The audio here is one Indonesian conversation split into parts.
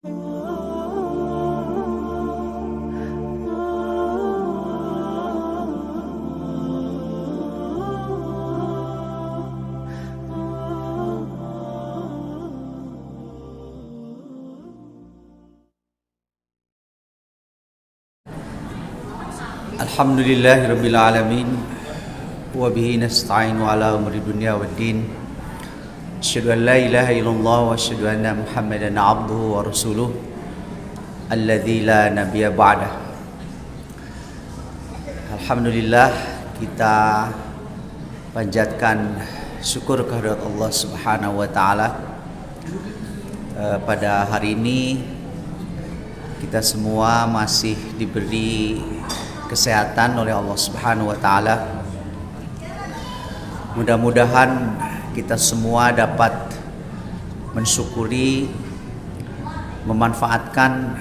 Alhamdulillahirabbil alamin wa bihi nasta'inu ala umuri dunya waddin. Asyhadu an la ilaha illallah wa asyhadu anna Muhammadan abduhu wa rasuluh alladzi la nabiyya ba'dah. Alhamdulillah, kita panjatkan syukur kehadirat Allah Subhanahu wa taala. Pada hari ini kita semua masih diberi kesehatan oleh Allah Subhanahu wa taala. Mudah-mudahan kita semua dapat mensyukuri, memanfaatkan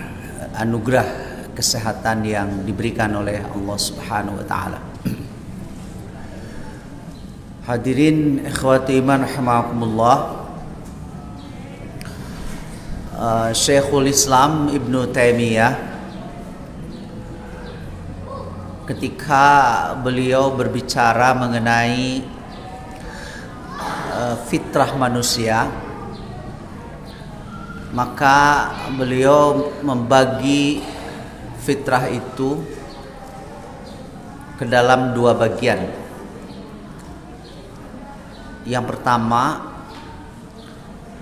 anugerah kesehatan yang diberikan oleh Allah Subhanahu wa taala. Hadirin ikhwati iman rahimakumullah. Syekhul Islam Ibnu Taimiyah ketika beliau berbicara mengenai fitrah manusia, maka beliau membagi fitrah itu ke dalam dua bagian. Yang pertama,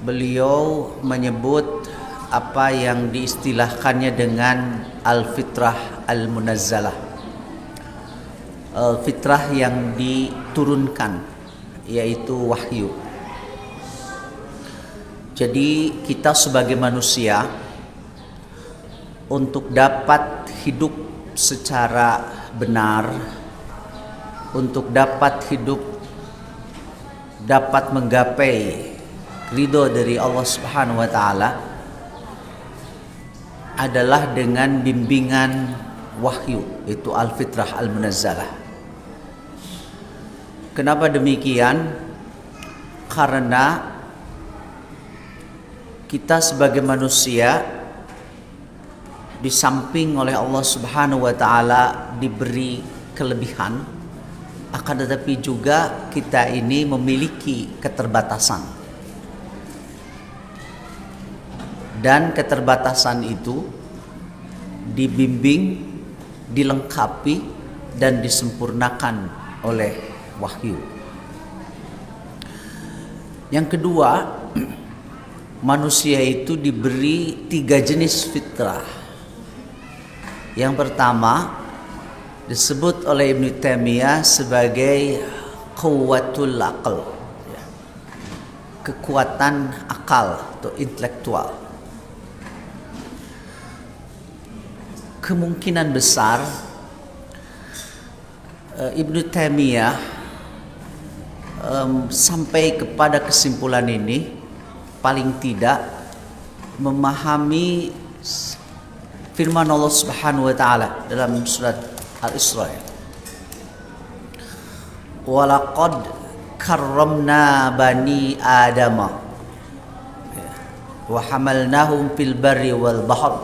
beliau menyebut apa yang diistilahkannya dengan al-fitrah al-munazzalah, fitrah yang diturunkan, yaitu wahyu. Jadi kita sebagai manusia untuk dapat hidup secara benar, untuk dapat hidup, dapat menggapai ridho dari Allah Subhanahu wa taala, adalah dengan bimbingan wahyu, itu al-fitrah al-munazzalah. Kenapa demikian? Karena kita sebagai manusia di samping oleh Allah Subhanahu wa taala diberi kelebihan, akan tetapi juga kita ini memiliki keterbatasan. Dan keterbatasan itu dibimbing, dilengkapi dan disempurnakan oleh wahyu. Yang kedua, manusia itu diberi 3 jenis fitrah. Yang pertama disebut oleh Ibnu Taimiyah sebagai quwwatul aql, kekuatan akal atau intelektual. Kemungkinan besar Ibnu Taimiyah sampai kepada kesimpulan ini, paling tidak memahami firman Allah Subhanahu wa taala dalam surat Al-Isra. Walaqad karramna bani Adama wa hamalnahum fil barri wal bahr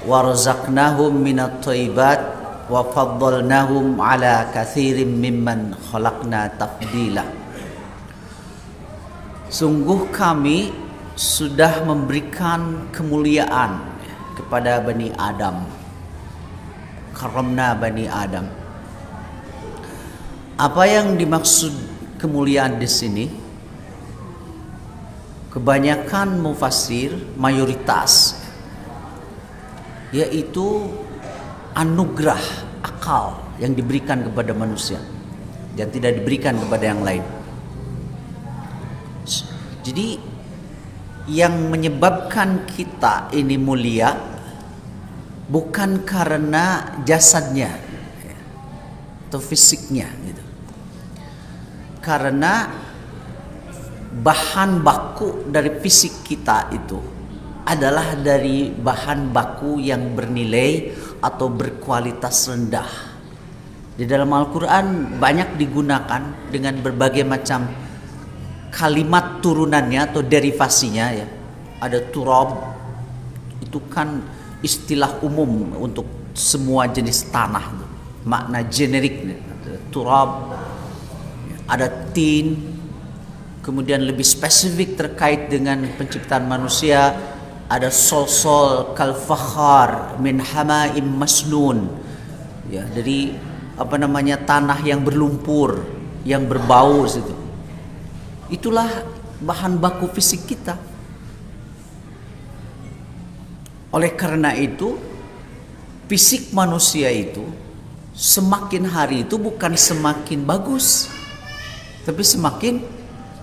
wa razaqnahum minat thayyibat wa faddalnahum ala katsirin mimman khalaqna tafdila. Sungguh kami sudah memberikan kemuliaan kepada Bani Adam. Karamna Bani Adam. Apa yang dimaksud kemuliaan di sini? Kebanyakan mufassir, mayoritas, yaitu anugerah akal yang diberikan kepada manusia dan tidak diberikan kepada yang lain. Jadi yang menyebabkan kita ini mulia bukan karena jasadnya atau fisiknya gitu. Karena bahan baku dari fisik kita itu adalah dari bahan baku yang bernilai atau berkualitas rendah. Di dalam Al-Quran banyak digunakan dengan berbagai macam kalimat turunannya atau derivasinya ya. Ada turab, Itu kan istilah umum untuk semua jenis tanah, makna generik. Turab, ada tin, kemudian lebih spesifik terkait dengan penciptaan manusia, ada sol kalfakhar min hamaim masnun, ya, dari tanah yang berlumpur, yang berbau situ. Itulah bahan baku fisik kita. Oleh karena itu, fisik manusia itu semakin hari itu bukan semakin bagus, tapi semakin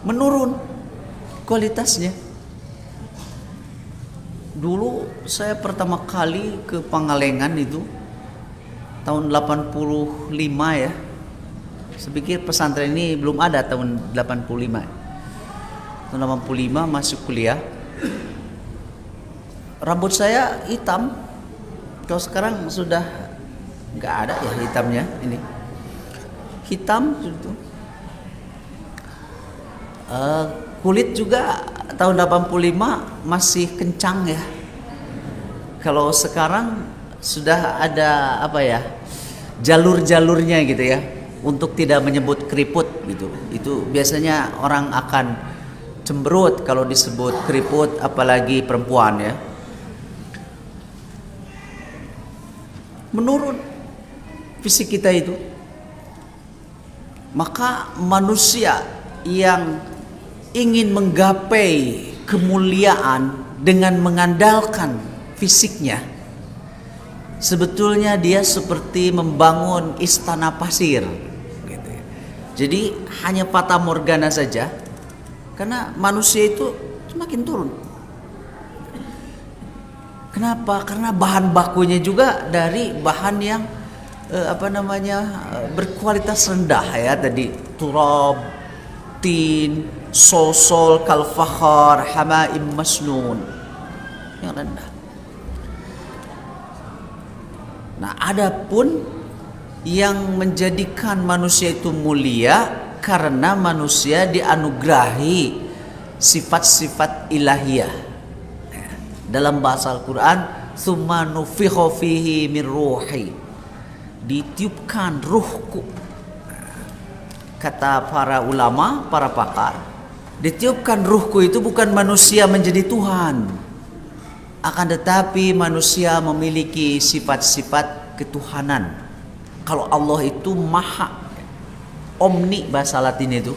menurun kualitasnya. Dulu saya pertama kali ke Pangalengan itu tahun 85 ya. Saya pikir pesantren ini belum ada tahun 85. Tahun 85 masuk kuliah. Rambut saya hitam. Kalau sekarang sudah nggak ada ya hitamnya ini. Hitam gitu. Kulit juga tahun 85 masih kencang ya. Kalau sekarang sudah ada jalur-jalurnya gitu ya, untuk tidak menyebut keriput gitu. Itu biasanya orang akan cemberut kalau disebut keriput, apalagi perempuan ya. Menurun fisik kita itu. Maka manusia yang ingin menggapai kemuliaan dengan mengandalkan fisiknya, sebetulnya dia seperti membangun istana pasir gitu ya. Jadi hanya fata morgana saja, karena manusia itu semakin turun. Kenapa? Karena bahan bakunya juga dari bahan yang berkualitas rendah ya, tadi turab, tin, sol kalfakhar, hamaim masnun, yang rendah. Nah, adapun yang menjadikan manusia itu mulia karena manusia dianugerahi sifat-sifat ilahiyah. Dalam bahasa Al-Quran, "Tsumma nufikha fihi min ruhi", ditiupkan ruhku. Kata para ulama, para pakar, ditiupkan ruhku itu bukan manusia menjadi Tuhan, akan tetapi manusia memiliki sifat-sifat ketuhanan. Kalau Allah itu maha, omni bahasa Latin itu,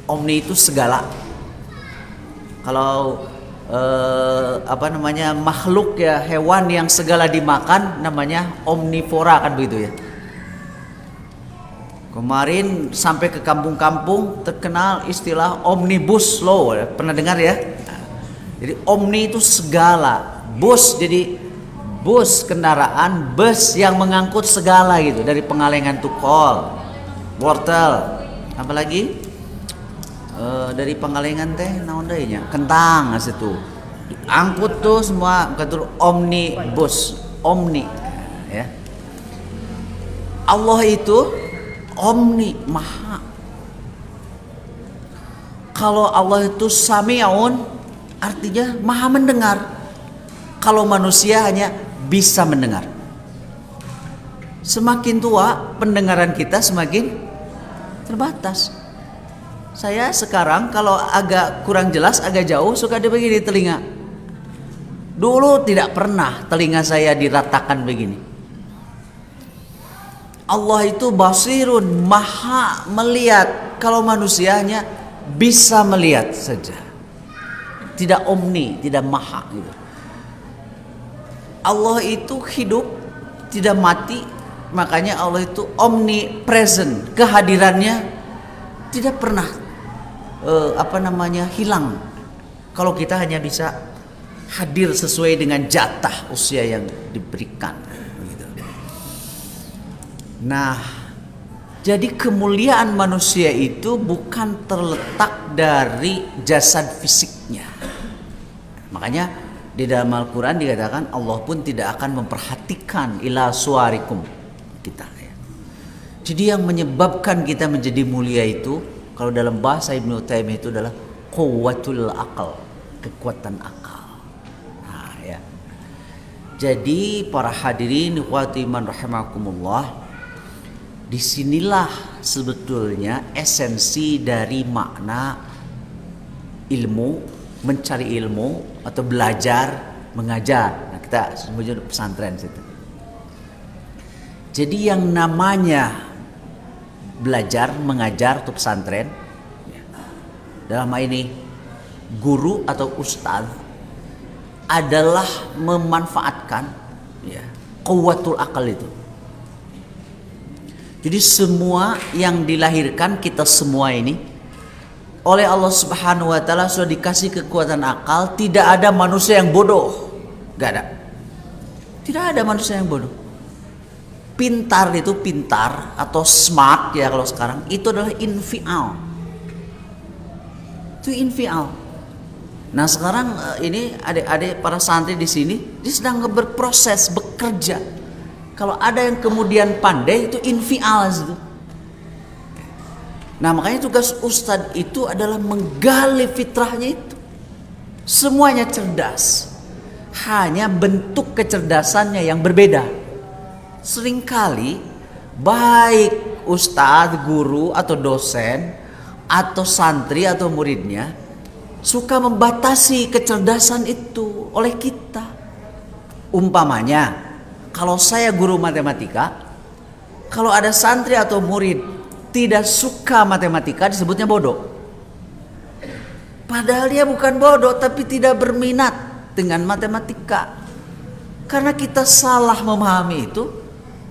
omni itu segala. Kalau makhluk ya, hewan yang segala dimakan namanya omnivora, kan begitu ya. Kemarin sampai ke kampung-kampung terkenal istilah omnibus law, pernah dengar ya? Jadi omni itu segala, bus, jadi bus kendaraan, bus yang mengangkut segala gitu, dari Pengalengan to kol, wortel, apalagi dari Pangalengan teh naon deui nya, kentang asitu. Angkut tuh semua katur omnibus, omni ya. Allah itu omni, maha. Kalau Allah itu sami'un, artinya maha mendengar. Kalau manusia hanya bisa mendengar. Semakin tua pendengaran kita semakin terbatas. Saya sekarang kalau agak kurang jelas, agak jauh, suka begini telinga. Dulu tidak pernah telinga saya diratakan begini. Allah itu basirun, maha melihat. Kalau manusia hanya bisa melihat saja, tidak omni, tidak maha gitu. Allah itu hidup, tidak mati. Makanya Allah itu omnipresent, kehadirannya tidak pernah hilang. Kalau kita hanya bisa hadir sesuai dengan jatah usia yang diberikan gitu. Nah, jadi kemuliaan manusia itu bukan terletak dari jasad fisiknya. Makanya di dalam Al-Quran dikatakan Allah pun tidak akan memperhatikan ila suarikum kita ya. Jadi yang menyebabkan kita menjadi mulia itu, kalau dalam bahasa Ibnu Taimiyah itu adalah quwwatul aqal, kekuatan akal. Nah, ya. Jadi para hadirin ikhwati man rahimakumullah, disinilah sebetulnya esensi dari makna ilmu, mencari ilmu atau belajar, mengajar. Nah, kita sebutnya pesantren situ. Jadi yang namanya belajar, mengajar atau pesantren, dalam hal ini guru atau ustadz, adalah memanfaatkan quwwatul akal itu. Jadi semua yang dilahirkan kita semua ini oleh Allah Subhanahu wa taala sudah dikasih kekuatan akal. Tidak ada manusia yang bodoh. Gak ada. Tidak ada manusia yang bodoh. Pintar itu pintar atau smart ya kalau sekarang itu adalah infial. Itu infial. Nah sekarang ini adik-adik para santri di sini dia sedang berproses bekerja. Kalau ada yang kemudian pandai itu infial itu. Nah makanya tugas ustadz itu adalah menggali fitrahnya itu. Semuanya cerdas, hanya bentuk kecerdasannya yang berbeda. Seringkali baik ustadz, guru atau dosen atau santri atau muridnya suka membatasi kecerdasan itu oleh kita. Umpamanya, kalau saya guru matematika, kalau ada santri atau murid tidak suka matematika disebutnya bodoh. Padahal dia bukan bodoh tapi tidak berminat dengan matematika. Karena kita salah memahami itu,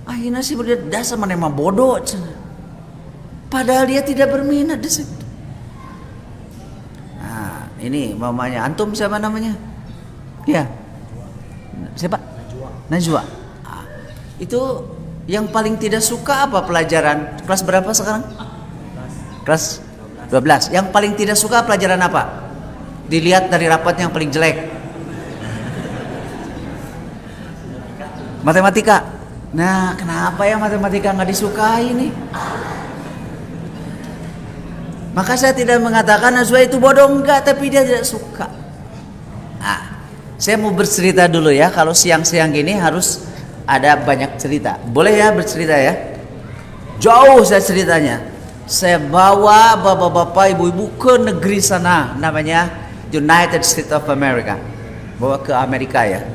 akhirnya sih dia dasar mana emang bodoh. Padahal dia tidak berminat di situ. Ini mamanya antum siapa namanya? Ya. Siapa? Najwa. Itu yang paling tidak suka apa pelajaran? Kelas berapa sekarang? Kelas 12. Yang paling tidak suka pelajaran apa? Dilihat dari rapatnya yang paling jelek. Matematika. Nah, kenapa ya matematika nggak disukai nih? Maka saya tidak mengatakan Najwa itu bodoh, enggak, tapi dia tidak suka. Nah, saya mau bercerita dulu ya. Kalau siang-siang gini harus ada banyak cerita. Boleh ya bercerita ya? Jauh saya ceritanya. Saya bawa bapak-bapak, ibu-ibu ke negeri sana, namanya United States of America. Bawa ke Amerika ya,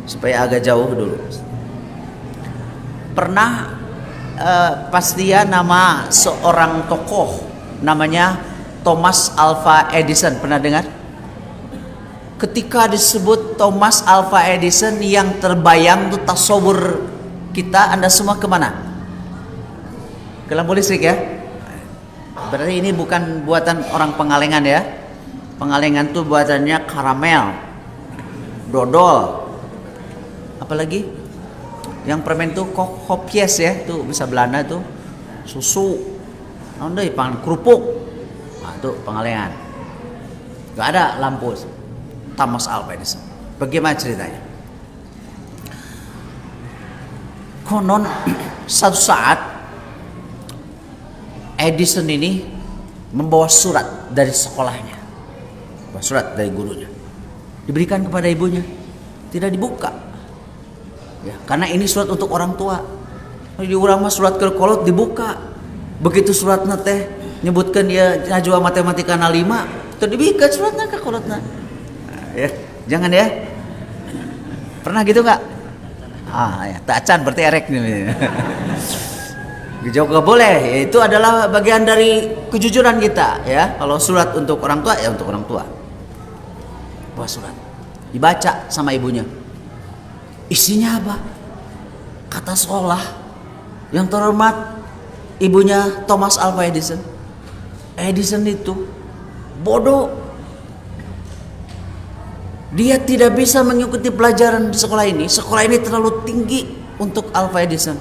supaya agak jauh dulu. Pernah pasti ya nama seorang tokoh, namanya Thomas Alva Edison, pernah dengar? Ketika disebut Thomas Alva Edison, yang terbayang tuh tasawur kita, Anda semua kemana? Ke lampu listrik ya? Berarti ini bukan buatan orang Pengalengan ya. Pengalengan tuh buatannya karamel, dodol, apalagi yang permen tuh kopies ya, tuh bisa Belanda tuh, susu. Anda pangan kerupuk, nah, itu Pengalengan. Gak ada lampu. Thomas Alva Edison. Bagaimana ceritanya? Konon satu saat Edison ini membawa surat dari sekolahnya, membawa surat dari gurunya, diberikan kepada ibunya, tidak dibuka. Ya, karena ini surat untuk orang tua. Di urang mah surat kolot dibuka. Begitu suratna teh nyebutkan dia Najwa matematika 5, terdibikan suratna ka kolotna. Ya, jangan ya. Pernah gitu nggak? Ya, tacan berarti erek nih. Jauh gak boleh. Ya, itu adalah bagian dari kejujuran kita ya. Kalau surat untuk orang tua ya untuk orang tua. Bawa surat, dibaca sama ibunya. Isinya apa? Kata sekolah yang terhormat, ibunya Thomas Alva Edison. Edison itu bodoh. Dia tidak bisa mengikuti pelajaran di sekolah ini. Sekolah ini terlalu tinggi untuk Alva Edison.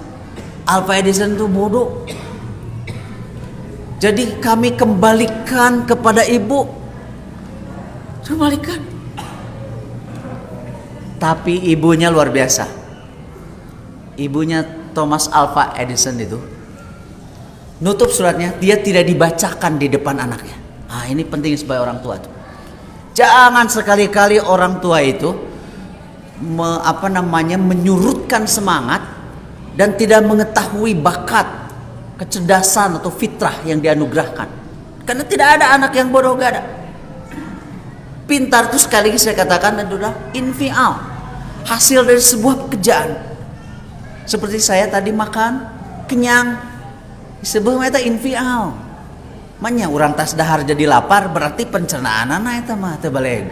Alva Edison itu bodoh. Jadi kami kembalikan kepada ibu. Kembalikan. Tapi ibunya luar biasa. Ibunya Thomas Alva Edison itu nutup suratnya, dia tidak dibacakan di depan anaknya. Ini penting sebagai orang tua tuh. Jangan sekali-kali orang tua itu menyurutkan semangat dan tidak mengetahui bakat, kecerdasan atau fitrah yang dianugerahkan. Karena tidak ada anak yang bodoh, gak ada. Pintar itu sekali lagi saya katakan adalah infial, hasil dari sebuah pekerjaan. Seperti saya tadi makan kenyang, sebuah itu infial. Manya orang tas dahar jadi lapar berarti pencernaan anak itu mah teu baleg.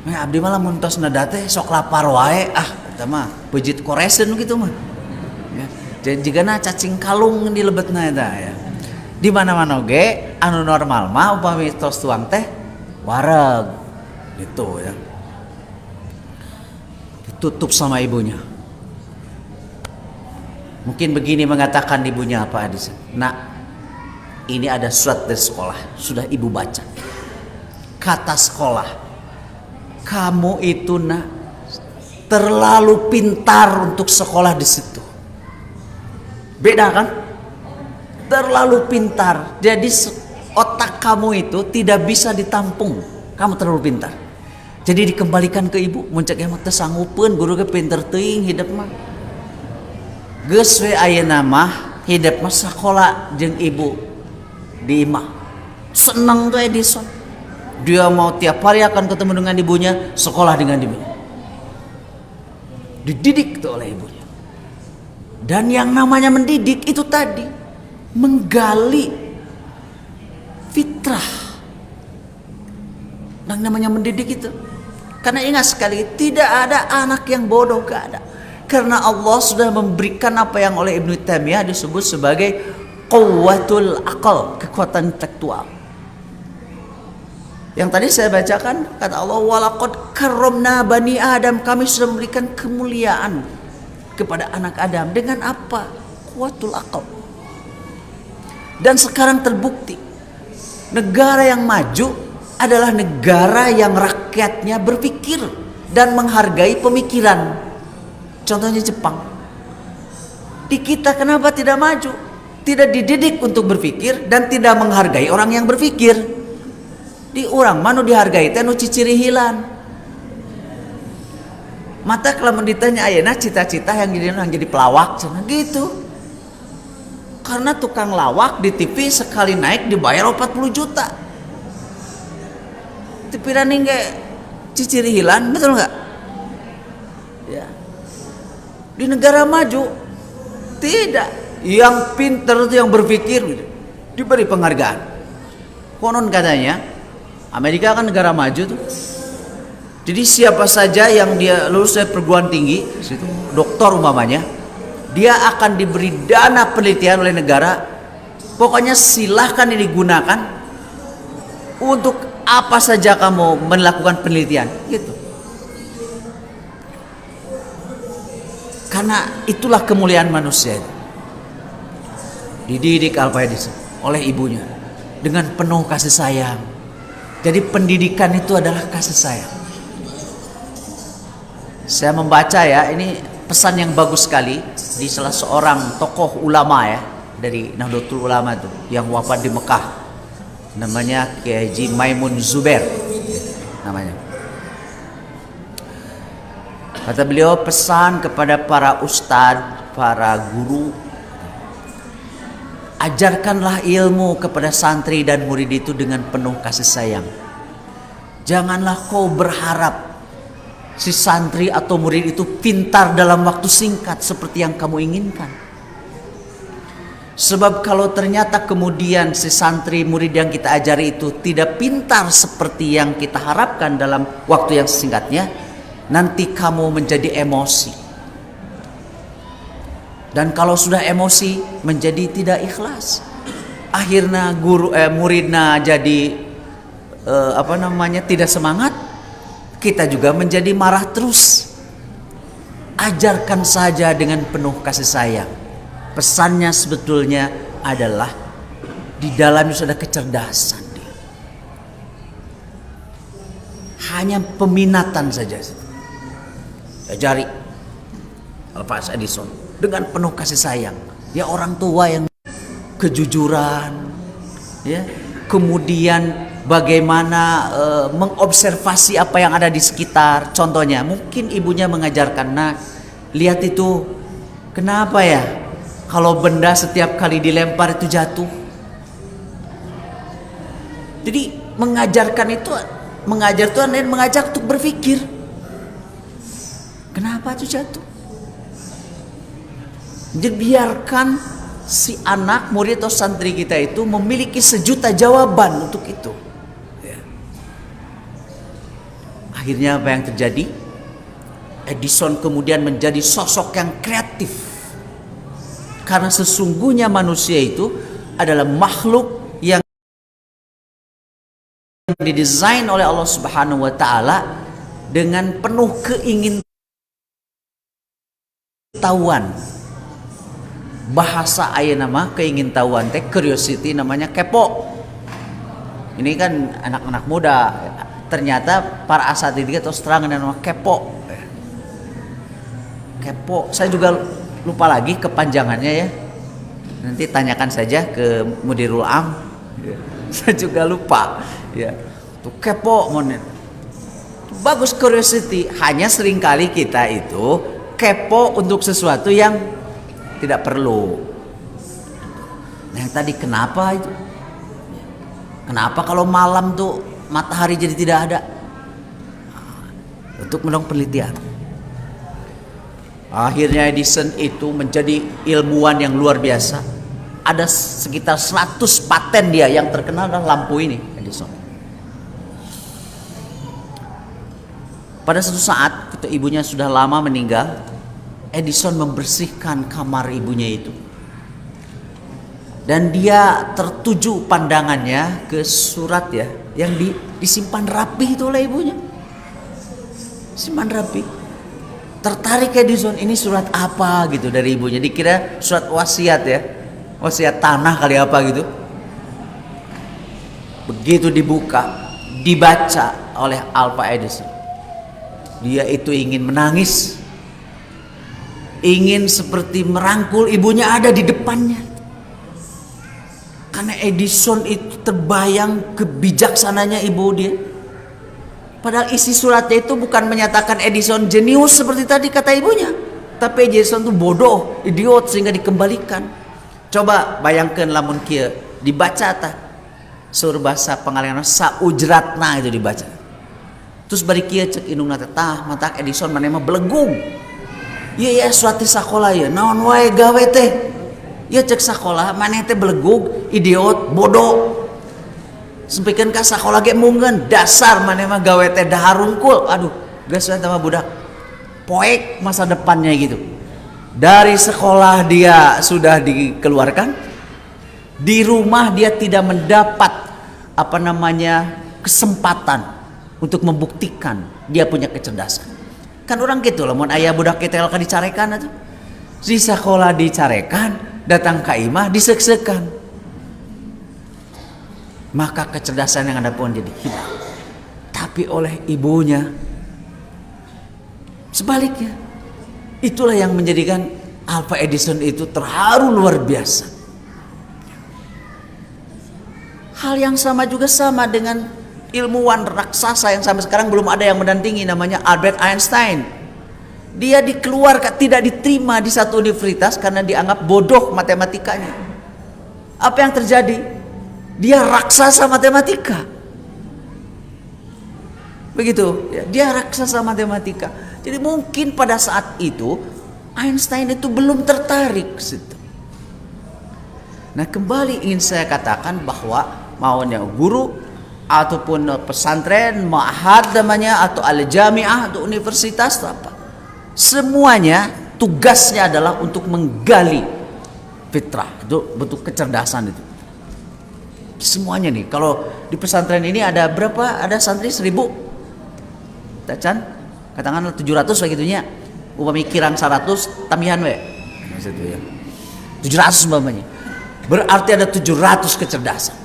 Abdi malah mun tos nada teh sok lapar wae eta mah pejit koresen gitu mah. Ya. Jadi jigana cacing kalung di lebetna eta ya. Di mana-mana oge anu normal mah upami tos tuang teh wareg gitu ya. Ditutup sama ibunya. Mungkin begini mengatakan ibunya apa Adis? Nak, ini ada surat dari sekolah, sudah ibu baca. Kata sekolah, kamu itu nak terlalu pintar untuk sekolah di situ. Beda kan? Terlalu pintar. Jadi otak kamu itu tidak bisa ditampung. Kamu terlalu pintar. Jadi dikembalikan ke ibu. Muncak emang tersanggupan guru ke pintar teuing hidup mah. Geus we ayeuna mah hidup mah sakola jeung ibu di imah. Senang tuh Edison. Dia mau tiap hari akan ketemu dengan ibunya, sekolah dengan ibunya. Dididik tuh oleh ibunya. Dan yang namanya mendidik itu tadi menggali fitrah. Yang namanya mendidik itu. Karena ingat sekali, tidak ada anak yang bodoh, gak ada. Karena Allah sudah memberikan apa yang oleh Ibnu Taimiyah disebut sebagai quwwatul aqal, kekuatan intelektual. Yang tadi saya bacakan, kata Allah, walaqad karramna bani Adam, kami sudah memberikan kemuliaan kepada anak Adam. Dengan apa? Quwwatul aqal. Dan sekarang terbukti, negara yang maju adalah negara yang rakyatnya berpikir dan menghargai pemikiran. Contohnya Jepang. Di kita kenapa tidak maju? Tidak dididik untuk berpikir dan tidak menghargai orang yang berpikir. Di orang mana dihargai teh nu cicirihilan. Mata kalau ditanya ayeuna cita-cita yang jadi pelawak cenah gitu. Karena tukang lawak di TV sekali naik dibayar 40 juta. Tipirani ge cicirihilan, betul enggak? Ya. Di negara maju tidak, yang pintar itu yang berpikir diberi penghargaan. Konon katanya Amerika kan negara maju tuh. Jadi siapa saja yang dia lulus dari perguruan tinggi, situ doktor umpamanya, dia akan diberi dana penelitian oleh negara. Pokoknya silahkan ini digunakan untuk apa saja kamu melakukan penelitian, gitu. Karena itulah kemuliaan manusia. Dididik Al-Faidis oleh ibunya dengan penuh kasih sayang. Jadi pendidikan itu adalah kasih sayang. Saya membaca ya, ini pesan yang bagus sekali di salah seorang tokoh ulama ya, dari Nahdlatul Ulama itu yang wafat di Mekah. Namanya Kiai Haji Maimun Zubair namanya. Kata beliau, pesan kepada para ustadz, para guru, ajarkanlah ilmu kepada santri dan murid itu dengan penuh kasih sayang. Janganlah kau berharap si santri atau murid itu pintar dalam waktu singkat seperti yang kamu inginkan. Sebab kalau ternyata kemudian si santri murid yang kita ajari itu tidak pintar seperti yang kita harapkan dalam waktu yang singkatnya, nanti kamu menjadi emosi. Dan kalau sudah emosi menjadi tidak ikhlas. Akhirnya muridnya jadi tidak semangat. Kita juga menjadi marah terus. Ajarkan saja dengan penuh kasih sayang. Pesannya sebetulnya adalah di dalamnya sudah kecerdasan. Hanya peminatan saja. Ajari Al-Fas Edison dengan penuh kasih sayang. Ya orang tua yang kejujuran, ya, kemudian bagaimana mengobservasi apa yang ada di sekitar. Contohnya, mungkin ibunya mengajarkan, nak, lihat itu, kenapa ya kalau benda setiap kali dilempar itu jatuh. Jadi mengajarkan itu, mengajar Tuhan dan mengajak untuk berpikir, kenapa itu jatuh. Jadi biarkan si anak, murid atau santri kita itu memiliki sejuta jawaban untuk itu. Akhirnya apa yang terjadi? Edison kemudian menjadi sosok yang kreatif. Karena sesungguhnya manusia itu adalah makhluk yang didesain oleh Allah Subhanahu wa taala dengan penuh keingintahuan. Bahasa aya nama keingintahuan teh, curiosity, namanya kepo. Ini kan anak-anak muda, ternyata para asatidz terus terang dengan nama kepo. Kepo, saya juga lupa lagi kepanjangannya ya. Nanti tanyakan saja ke Mudirul Am. Saya juga lupa. Ya, tuh kepo monet. Bagus curiosity, hanya seringkali kita itu kepo untuk sesuatu yang tidak perlu. Nah, yang tadi kenapa itu? Kenapa kalau malam tuh matahari jadi tidak ada? Untuk melakukan penelitian. Akhirnya Edison itu menjadi ilmuwan yang luar biasa. Ada sekitar 100 paten dia, yang terkenal adalah lampu ini, Edison. Pada suatu saat, ketika ibunya sudah lama meninggal, Edison membersihkan kamar ibunya itu. Dan dia tertuju pandangannya ke surat ya, yang disimpan rapi itu oleh ibunya. Simpan rapi. Tertarik Edison, ini surat apa gitu dari ibunya. Dikira surat wasiat ya, wasiat tanah kali apa gitu. Begitu dibuka, dibaca oleh Alva Edison, dia itu ingin menangis, ingin seperti merangkul ibunya ada di depannya. Karena Edison itu terbayang kebijaksananya ibu dia. Padahal isi suratnya itu bukan menyatakan Edison jenius seperti tadi kata ibunya, tapi Edison itu bodoh, idiot, sehingga dikembalikan. Coba bayangkan lamun kieu dibaca tah sur bahasa pengalengan saujratna itu dibaca. Terus bari kieu cek indungna teh tah matak Edison maneh mah belegung. Iya suatu sekolah ya, naon wae gawe teh. Ya cek sekolah maneh teh belegung, idiot, bodoh. Sampikeun ka sekolah ge munggeun, dasar maneh mah gawe teh dahar hungkul. Aduh, geus we teh mah budak poek masa depannya gitu. Dari sekolah dia sudah dikeluarkan, di rumah dia tidak mendapat kesempatan untuk membuktikan dia punya kecerdasan. Kan orang gitu lah, mun aya budak ketel ka dicarekan atuh. Di sekolah dicarekan, datang ka imah disek-sekan. Maka kecerdasan yang ada pun jadi hilang. Tapi oleh ibunya sebaliknya. Itulah yang menjadikan Alva Edison itu terharu luar biasa. Hal yang sama juga sama dengan ilmuwan raksasa yang sampai sekarang belum ada yang mendampingi, namanya Albert Einstein. Dia dikeluarkan, tidak diterima di satu universitas karena dianggap bodoh matematikanya. Apa yang terjadi? Dia raksasa matematika. Begitu, dia raksasa matematika. Jadi mungkin pada saat itu Einstein itu belum tertarik situ. Nah, kembali ingin saya katakan bahwa maunya guru ataupun pesantren, ma'had namanya, atau al-jami'ah atau universitas atau apa, semuanya tugasnya adalah untuk menggali fitrah, itu bentuk kecerdasan itu. Semuanya nih, kalau di pesantren ini ada berapa? Ada santri 1000. Tacan, katakanlah 700 begitunya. Upami kirang 100 tambahan we. Maksud itu ya. 700 umpamanya. Berarti ada 700 kecerdasan.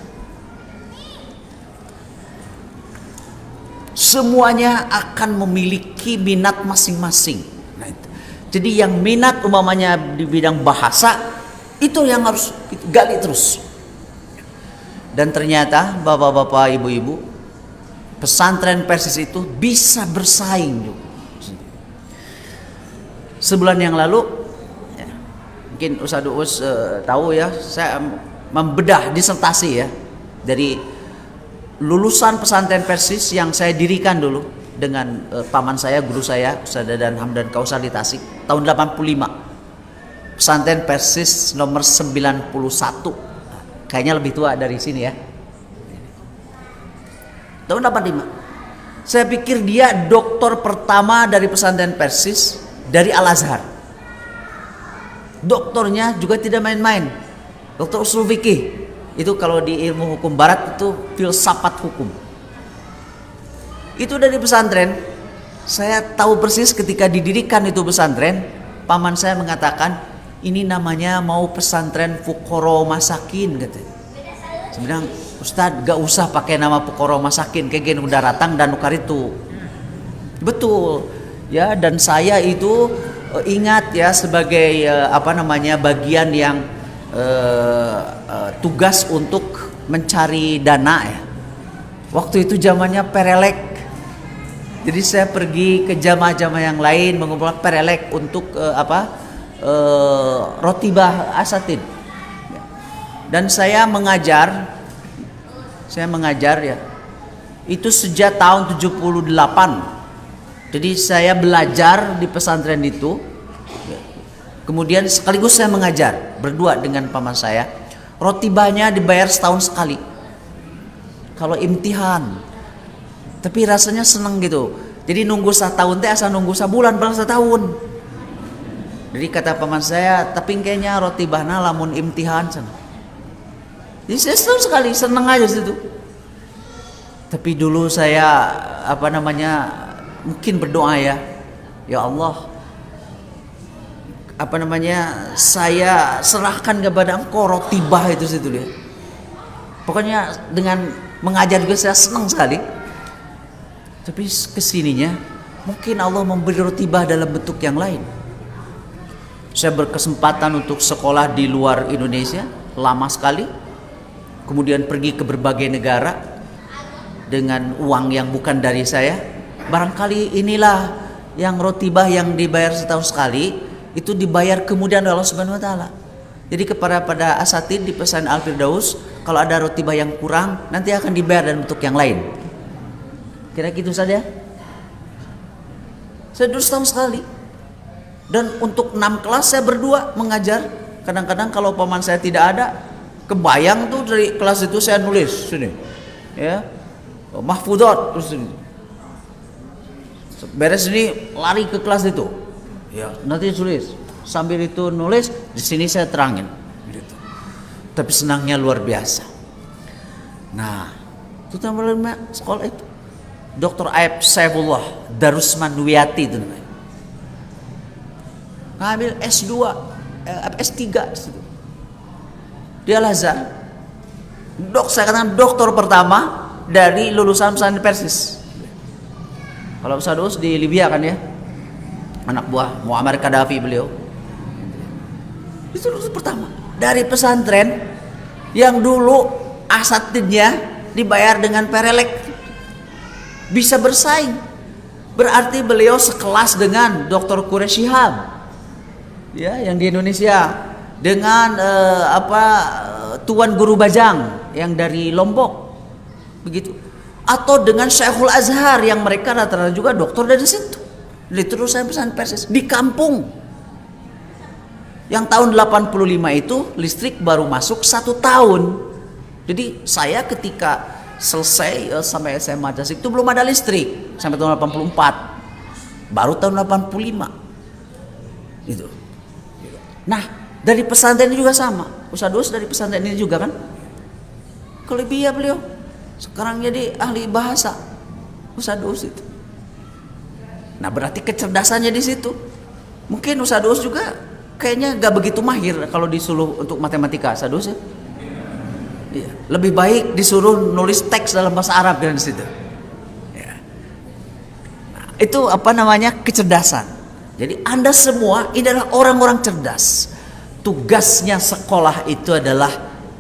Semuanya akan memiliki minat masing-masing. Nah, itu. Jadi yang minat umpamanya di bidang bahasa, itu yang harus gali terus. Dan ternyata bapak-bapak, ibu-ibu, pesantren Persis itu bisa bersaing juga. Sebulan yang lalu, ya, mungkin Ustaz Uus tahu ya, saya membedah disertasi ya dari lulusan pesantren Persis yang saya dirikan dulu dengan paman saya, guru saya, Ustaz Dadan Hamdan Kausar di Tasik tahun 85. Pesantren Persis nomor 91. Kayaknya lebih tua dari sini ya. Tahun 85. Saya pikir dia doktor pertama dari pesantren Persis dari Al-Azhar. Doktornya juga tidak main-main. Doktor usul fikih. Itu kalau di ilmu hukum barat itu filsafat hukum. Itu dari pesantren. Saya tahu persis ketika didirikan itu pesantren, paman saya mengatakan, ini namanya mau pesantren Fuqara Masakin katanya. Sebenarnya Ustadz gak usah pakai nama Fuqara Masakin, kayak udah ratang dan ukar itu. Betul. Ya, dan saya itu ingat ya sebagai bagian yang tugas untuk mencari dana ya. Waktu itu zamannya perelek. Jadi saya pergi ke jamaah-jamaah yang lain mengumpulkan perelek untuk rotibah asatid. Dan saya mengajar ya. Itu sejak tahun 78. Jadi saya belajar di pesantren itu. Kemudian sekaligus saya mengajar berdua dengan paman saya. Rotibahnya dibayar setahun sekali. Kalau imtihan. Tapi rasanya seneng gitu. Jadi nunggu setahun teh asal nunggu sebulan balas setahun. Jadi kata paman saya, tapi kayaknya rotibahna lamun imtihan sana. Jadi saya setahun sekali seneng aja situ. Tapi dulu saya mungkin berdoa ya. Ya Allah, saya serahkan kepada Engkau rotibah itu situ dia. Pokoknya dengan mengajar juga saya senang sekali. Tapi kesininya mungkin Allah memberi rotibah dalam bentuk yang lain. Saya berkesempatan untuk sekolah di luar Indonesia lama sekali. Kemudian pergi ke berbagai negara dengan uang yang bukan dari saya. Barangkali inilah yang rotibah yang dibayar setahun sekali itu dibayar kemudian oleh Allah Subhanahu wa taala. Jadi pada asatid di pesantren Al-Firdaus, kalau ada rotibah yang kurang nanti akan dibayar dalam bentuk yang lain. Kira gitu saja. Saya dulu setahun sekali. Dan untuk 6 kelas saya berdua mengajar. Kadang-kadang kalau paman saya tidak ada, kebayang tuh dari kelas itu saya nulis sini. Ya. Mahfudot terus ini. Beres ini lari ke kelas itu. Ya, nanti tulis. Sambil itu nulis, di sini saya terangin. Gitu. Tapi senangnya luar biasa. Nah, itu namanya sekolah itu. Dr. Aib Saifullah Darusman Wiyati itu namanya. Ngambil S2, S3 disitu. Dia Al-Azhar. Saya katakan doktor pertama dari lulusan pesantren Persis. Kalau Ustaz Uus di Libya kan ya. Anak buah Muammar Gaddafi beliau. Itu lulusan pertama dari pesantren yang dulu asatidnya dibayar dengan perelek. Bisa bersaing. Berarti beliau sekelas dengan Dr. Quraish Shihab. Ya, yang di Indonesia dengan Tuan Guru Bajang yang dari Lombok. Begitu. Atau dengan Syekhul Azhar yang mereka rata-rata juga doktor dari situ. Dari terus saya pesan Persis di kampung. Yang tahun 85 itu listrik baru masuk 1 tahun. Jadi saya ketika selesai sampai SMA Tasik itu belum ada listrik sampai tahun 84. Baru tahun 85. Gitu. Nah, dari pesantren ini juga sama. Ustaz Uus dari pesantren ini juga kan? Ke Libya beliau. Sekarang jadi ahli bahasa. Ustaz Uus itu. Nah, berarti kecerdasannya di situ. Mungkin Ustaz Uus juga kayaknya gak begitu mahir kalau disuruh untuk matematika, Ustaz Uus ya. Iya. Lebih baik disuruh nulis teks dalam bahasa Arab dan di situ. Ya. Nah, itu kecerdasan. Jadi Anda semua ini adalah orang-orang cerdas. Tugasnya sekolah itu adalah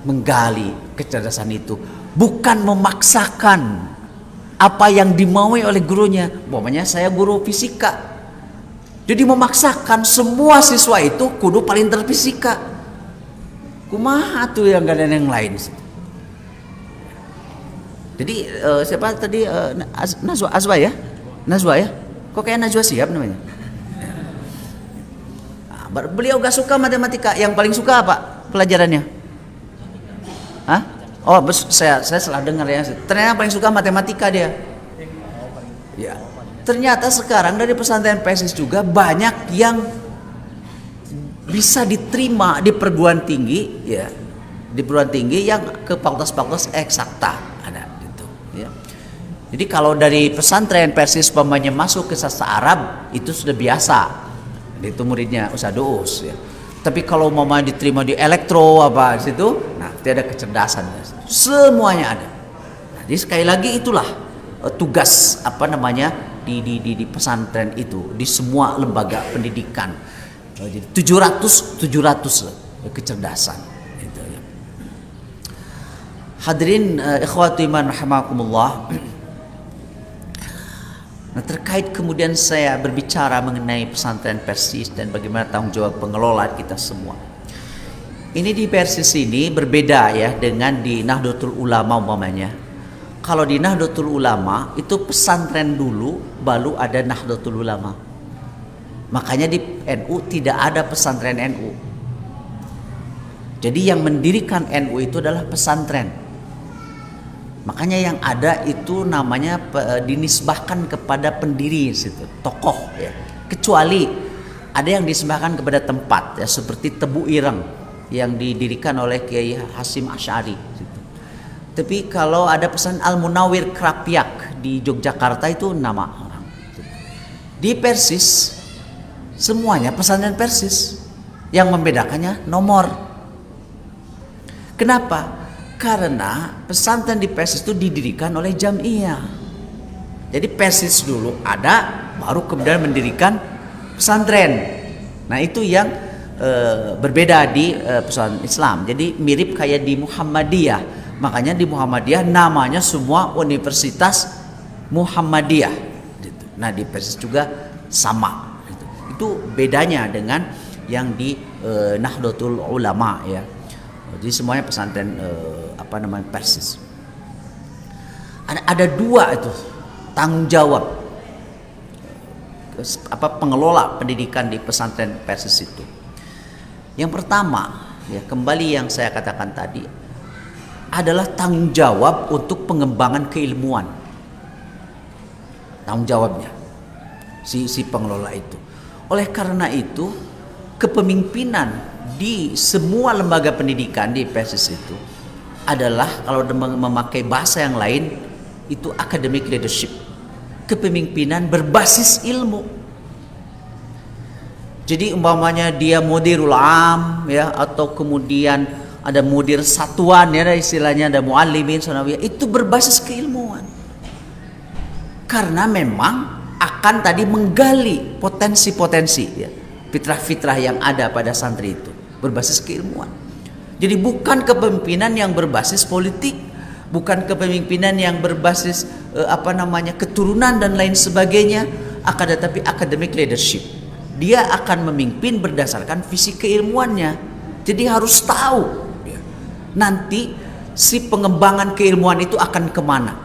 menggali kecerdasan itu, bukan memaksakan apa yang dimaui oleh gurunya. Umpamanya saya guru fisika, jadi memaksakan semua siswa itu kudu paling terfisika. Kumaha tuh yang gak ada yang lain. Jadi siapa tadi Azwa ya? Najwa ya? Kok kayak Najwa Shihab namanya? Nah, beliau gak suka matematika. Yang paling suka apa pelajarannya? Hah? Oh, saya salah dengar ya. Ternyata paling suka matematika dia. Ya. Ternyata sekarang dari pesantren PSIS juga banyak yang bisa diterima di perguruan tinggi, ya, di perguruan tinggi yang ke fakultas-fakultas eksakta ada gitu. Ya. Jadi kalau dari pesantren PSIS umpamanya masuk ke sastra Arab itu sudah biasa, itu muridnya Ustaz Uus. Ya. Tapi kalau umpamanya diterima di elektro apa di situ, nah tidak ada kecerdasan, semuanya ada. Nah, jadi sekali lagi itulah tugas di pesantren itu, di semua lembaga pendidikan. Jadi 700 kecerdasan itu ya. Hadirin ikhwati iman rahimakumullah. Nah, terkait kemudian saya berbicara mengenai pesantren PSIS dan bagaimana tanggung jawab pengelola kita semua. Ini di PSIS ini berbeda ya dengan di Nahdlatul Ulama umpamanya. Kalau di Nahdlatul Ulama itu pesantren dulu baru ada Nahdlatul Ulama. Makanya di NU tidak ada pesantren NU. Jadi yang mendirikan NU itu adalah pesantren. Makanya yang ada itu namanya dinisbahkan kepada pendiri situ, tokoh ya. Kecuali ada yang dinisbahkan kepada tempat ya, seperti Tebu Ireng yang didirikan oleh Kiai Hasyim Asy'ari situ. Tapi kalau ada pesantren Al Munawwir Krapyak di Yogyakarta itu nama orang. Di PSIS semuanya pesantren PSIS, yang membedakannya nomor. Kenapa? Karena pesantren di PSIS itu didirikan oleh Jam'iyah. Jadi PSIS dulu ada, baru kemudian mendirikan pesantren. Nah itu yang berbeda di pesantren Islam. Jadi mirip kayak di Muhammadiyah. Makanya di Muhammadiyah namanya semua Universitas Muhammadiyah. Nah di PSIS juga sama. Itu bedanya dengan yang di Nahdlatul Ulama ya. Jadi semuanya pesantren PSIS. Ada dua itu tanggung jawab pengelola pendidikan di pesantren PSIS itu. Yang pertama ya, kembali yang saya katakan tadi, adalah tanggung jawab untuk pengembangan keilmuan. Tanggung jawabnya si pengelola itu. Oleh karena itu, kepemimpinan di semua lembaga pendidikan di PSIS itu adalah, kalau memakai bahasa yang lain, itu academic leadership. Kepemimpinan berbasis ilmu. Jadi umpamanya dia mudirul am ya, atau kemudian ada mudir satuan ya, istilahnya ada muallimin sanawiyah, itu berbasis keilmuan. Karena memang akan tadi menggali potensi-potensi ya, fitrah-fitrah yang ada pada santri itu berbasis keilmuan. Jadi bukan kepemimpinan yang berbasis politik, bukan kepemimpinan yang berbasis keturunan dan lain sebagainya, akan tetapi academic leadership. Dia akan memimpin berdasarkan visi keilmuannya. Jadi harus tahu ya, nanti si pengembangan keilmuan itu akan kemana.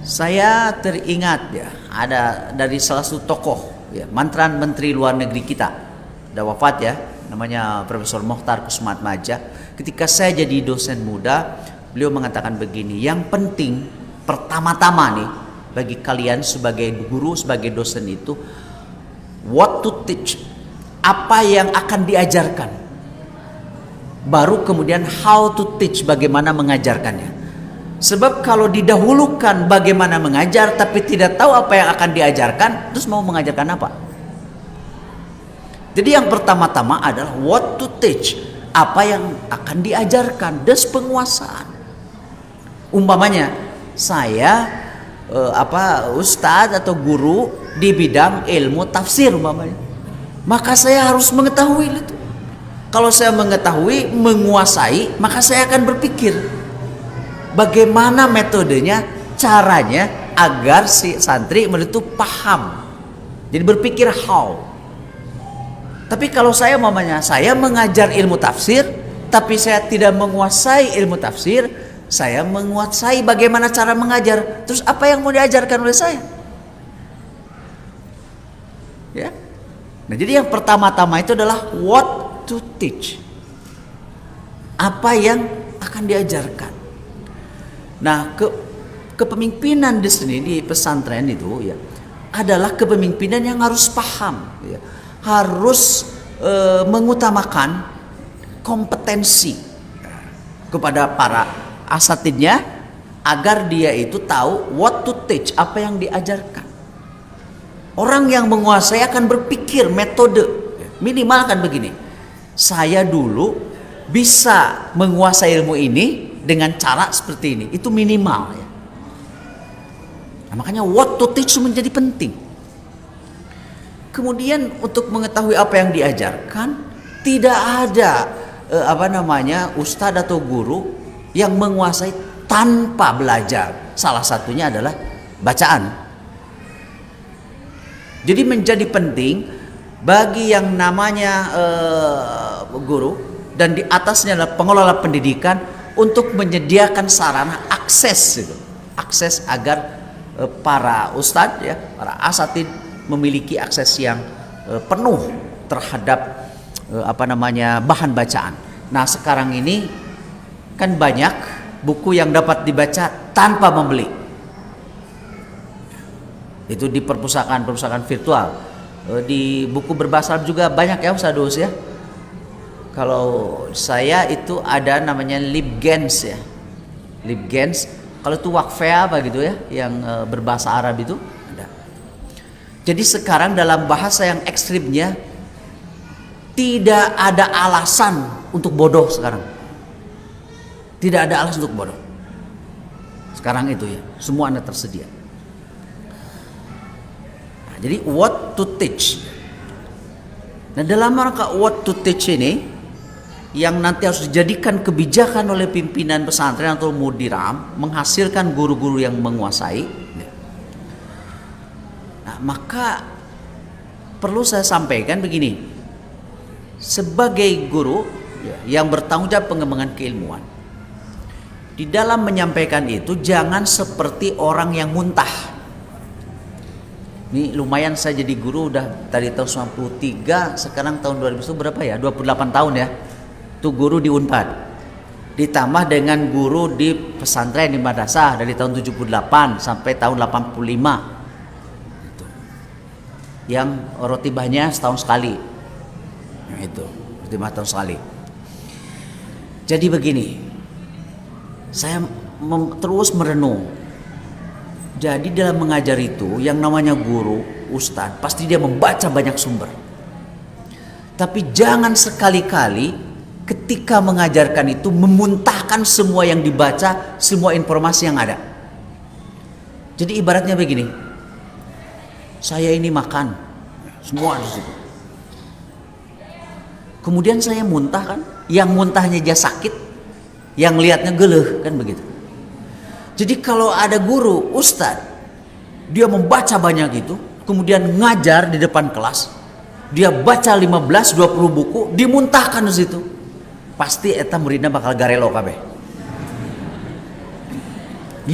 Saya teringat ya, ada dari salah satu tokoh ya, mantan Menteri Luar Negeri kita, udah wafat ya, namanya Profesor Mokhtar Kussumaatmadja. Ketika saya jadi dosen muda, beliau mengatakan begini, yang penting pertama-tama nih bagi kalian sebagai guru, sebagai dosen itu, what to teach, apa yang akan diajarkan, baru kemudian how to teach, bagaimana mengajarkannya. Sebab kalau didahulukan bagaimana mengajar tapi tidak tahu apa yang akan diajarkan, terus mau mengajarkan apa? Jadi yang pertama-tama adalah what to teach, apa yang akan diajarkan, das penguasaan. Umpamanya saya ustadz atau guru di bidang ilmu tafsir umpamanya, maka saya harus mengetahui itu. Kalau saya mengetahui, menguasai, maka saya akan berpikir bagaimana metodenya, caranya agar si santri itu paham. Jadi berpikir how. Tapi kalau saya mengajar ilmu tafsir, tapi saya tidak menguasai ilmu tafsir, saya menguasai bagaimana cara mengajar. Terus apa yang mau diajarkan oleh saya? Ya. Nah, jadi yang pertama-tama itu adalah what to teach. Apa yang akan diajarkan. Nah, kepemimpinan di sini di pesantren itu ya adalah kepemimpinan yang harus paham, ya. Harus mengutamakan kompetensi kepada para asatidnya agar dia itu tahu what to teach, apa yang diajarkan. Orang yang menguasai akan berpikir metode, minimal kan begini. Saya dulu bisa menguasai ilmu ini dengan cara seperti ini. Itu minimal ya. Nah, makanya what to teach menjadi penting. Kemudian untuk mengetahui apa yang diajarkan, tidak ada ustadz atau guru yang menguasai tanpa belajar. Salah satunya adalah bacaan. Jadi menjadi penting bagi yang namanya guru dan di atasnya adalah pengelola pendidikan untuk menyediakan sarana akses agar para ustadz ya, para asatid memiliki akses yang penuh terhadap bahan bacaan. Nah, sekarang ini kan banyak buku yang dapat dibaca tanpa membeli. Itu di perpustakaan virtual. Di buku berbahasa Arab juga banyak ya Ustadz ya. Kalau saya itu ada namanya Libgens ya. Libgens. Kalau itu Wakfea apa gitu ya, yang berbahasa Arab itu ada. Jadi sekarang dalam bahasa yang ekstrimnya tidak ada alasan untuk bodoh sekarang. Tidak ada alasan untuk bodoh. Sekarang itu ya, semua Anda tersedia. Jadi what to teach. Nah, dalam rangka what to teach ini yang nanti harus dijadikan kebijakan oleh pimpinan pesantren atau mudiram, menghasilkan guru-guru yang menguasai. Nah, maka perlu saya sampaikan begini. Sebagai guru yang bertanggung jawab pengembangan keilmuan, di dalam menyampaikan itu jangan seperti orang yang muntah. Ini lumayan saya jadi guru udah dari tahun 93, sekarang tahun 2000 itu berapa ya? 28 tahun ya. Itu guru di Unpad. Ditambah dengan guru di pesantren di madrasah dari tahun 78 sampai tahun 85. Itu. Yang rotibahnya setahun sekali. Nah, itu, rotibah tahun sekali. Jadi begini. Saya terus merenung. Jadi dalam mengajar itu yang namanya guru, ustadz, pasti dia membaca banyak sumber. Tapi jangan sekali-kali ketika mengajarkan itu memuntahkan semua yang dibaca, semua informasi yang ada. Jadi ibaratnya begini. Saya ini makan semua di situ. Kemudian saya muntah kan, yang muntahnya dia sakit, yang lihatnya geleh kan begitu. Jadi kalau ada guru, ustadz, dia membaca banyak itu, kemudian ngajar di depan kelas, dia baca 15-20 buku, dimuntahkan di situ, pasti eta muridnya bakal garelo kabeh.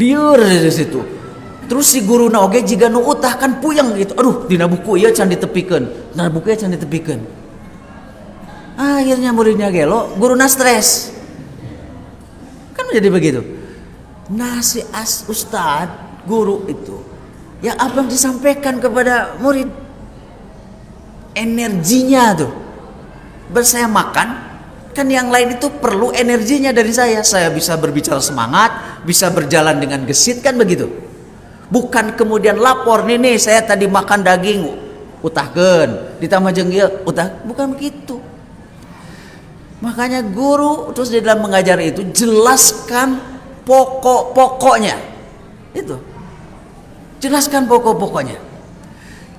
Liur di situ. Terus si guru oge jika nu utah kan puyeng gitu. Aduh, dina buku ieu can ditepikeun. Nah, buku ieu can ditepikeun. Akhirnya muridnya gelo, guruna stres. Kan jadi begitu. Nah, si ustadz, guru itu, yang apa yang disampaikan kepada murid, energinya tuh. Saya makan, kan yang lain itu perlu energinya dari saya. Saya bisa berbicara semangat, bisa berjalan dengan gesit, kan begitu. Bukan kemudian lapor, nih saya tadi makan daging, utahkeun, ditambah jeung ieu, bukan begitu. Makanya guru terus di dalam mengajar itu jelaskan pokok-pokoknya. Itu. Jelaskan pokok-pokoknya.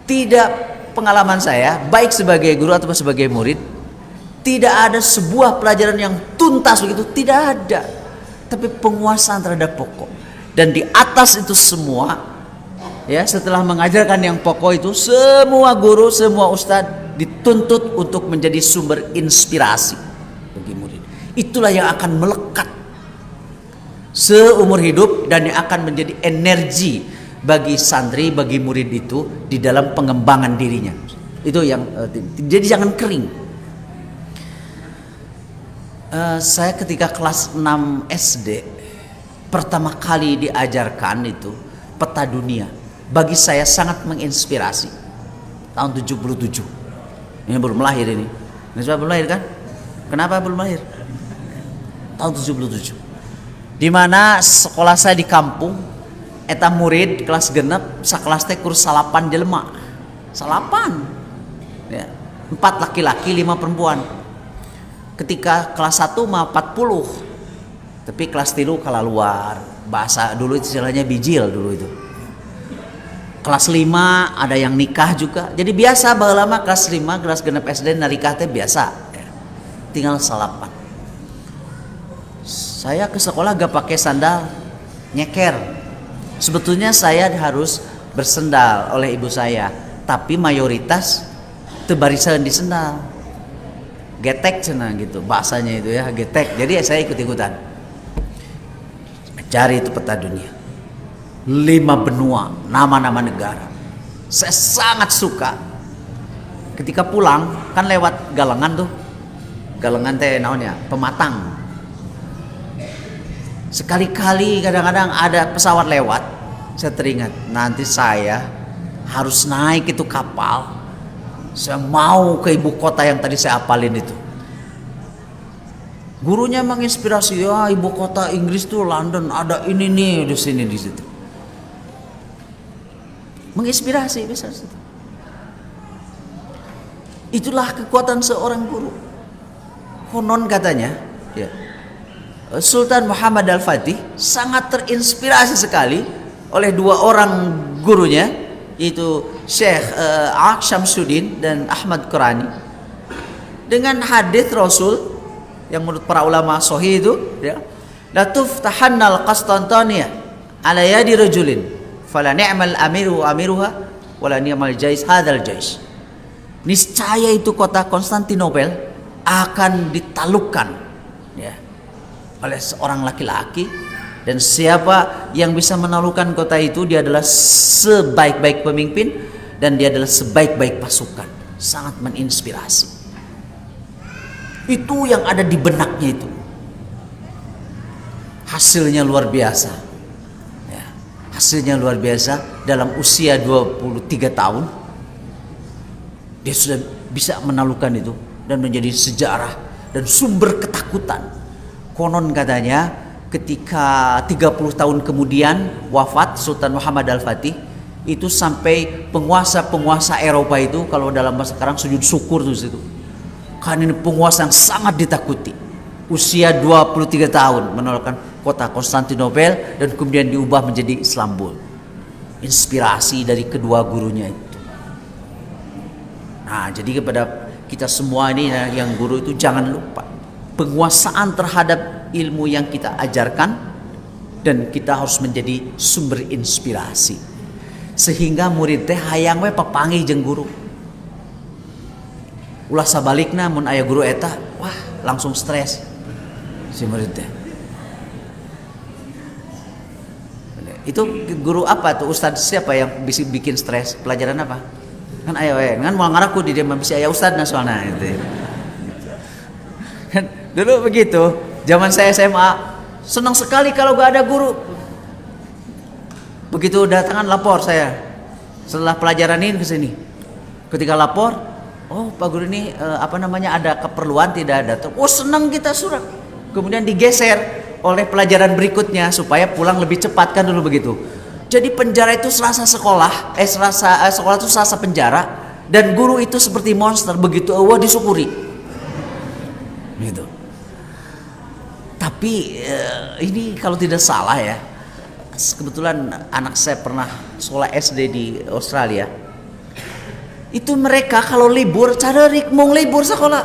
Tidak, pengalaman saya baik sebagai guru atau sebagai murid, Tidak ada sebuah pelajaran yang tuntas begitu, tidak ada. Tapi penguasaan terhadap pokok. Dan di atas itu semua, ya, setelah mengajarkan yang pokok itu, semua guru, semua ustadz dituntut untuk menjadi sumber inspirasi bagi murid. Itulah yang akan melekat seumur hidup dan yang akan menjadi energi bagi santri, bagi murid itu di dalam pengembangan dirinya. Itu yang jadi jangan kering. Saya ketika kelas 6 SD pertama kali diajarkan itu peta dunia. Bagi saya sangat menginspirasi. Tahun 77. Ini belum lahir ini. Ini sudah belum lahir kan? Kenapa belum lahir? Tahun 77. Di mana sekolah saya di kampung, eta murid kelas genep sakelas teh kurus salapan jelema. Salapan. Ya. 4 laki-laki, 5 perempuan. Ketika kelas 1 mah 40. Tapi kelas 3 kalah luar. Bahasa dulu itu istilahnya bijil dulu itu. Kelas 5 ada yang nikah juga. Jadi biasa baheula kelas 5 kelas genep SD narikah teh biasa. Ya. Tinggal salapan. Saya ke sekolah gak pakai sandal, nyeker. Sebetulnya saya harus bersendal oleh ibu saya, tapi mayoritas tebarisan di sendal. Getek cenah gitu bahasanya itu ya, getek. Jadi saya ikut-ikutan. Cari itu peta dunia. 5 benua, nama-nama negara. Saya sangat suka. Ketika pulang kan lewat Galengan tuh. Galengan teh naonnya? Pematang. Sekali-kali kadang-kadang ada pesawat lewat, saya teringat nanti saya harus naik itu kapal. Saya mau ke ibu kota yang tadi saya apalin itu. Gurunya menginspirasi, ya ibu kota Inggris tuh London, ada ini nih di sini di situ. Menginspirasi bisa situ. Itulah kekuatan seorang guru. Konon katanya, ya, Sultan Muhammad Al-Fatih sangat terinspirasi sekali oleh 2 orang gurunya, yaitu Syekh Aq Syamsuddin dan Ahmad Qurani, dengan hadis Rasul yang menurut para ulama sahih itu, ya, la tuftahannal Qastantaniyah ala yadi rajulin fala ni'mal amiru amiruha wala ni'mal jais hadzal jais. Niscaya itu kota Konstantinopel akan ditaklukkan, ya, oleh seorang laki-laki, dan siapa yang bisa menaklukkan kota itu dia adalah sebaik-baik pemimpin dan dia adalah sebaik-baik pasukan. Sangat menginspirasi. Itu yang ada di benaknya itu. Hasilnya luar biasa. Ya, hasilnya luar biasa. Dalam usia 23 tahun dia sudah bisa menaklukkan itu dan menjadi sejarah dan sumber ketakutan. Konon katanya ketika 30 tahun kemudian wafat Sultan Muhammad Al-Fatih, itu sampai penguasa-penguasa Eropa itu kalau dalam bahasa sekarang sujud syukur tuh situ. Karena ini penguasa yang sangat ditakuti. Usia 23 tahun menolakkan kota Konstantinopel dan kemudian diubah menjadi Istanbul. Inspirasi dari kedua gurunya itu. Nah, jadi kepada kita semua ini yang guru itu jangan lupa penguasaan terhadap ilmu yang kita ajarkan, dan kita harus menjadi sumber inspirasi sehingga murid teh hayang we papanggih jeung guru. Ulah sabalikna mun aya guru eta, wah langsung stres si murid teh. Itu guru apa tuh, ustadz siapa yang bisa bikin stres? Pelajaran apa? Kan aya we, kan moal ngaraku di dia bisa aya ustadzna soalna gitu. Kan dulu begitu, zaman saya SMA senang sekali kalau gak ada guru. Begitu datangan lapor saya setelah pelajaran ini ke sini. Ketika lapor, oh Pak Guru ini ada keperluan tidak datang. Oh senang kita surat. Kemudian digeser oleh pelajaran berikutnya supaya pulang lebih cepat, kan dulu begitu. Jadi penjara itu serasa sekolah, sekolah itu serasa penjara, dan guru itu seperti monster, begitu Allah disyukuri. Gitu. Tapi ini kalau tidak salah ya, kebetulan anak saya pernah sekolah SD di Australia. Itu mereka kalau libur cari mung libur sekolah.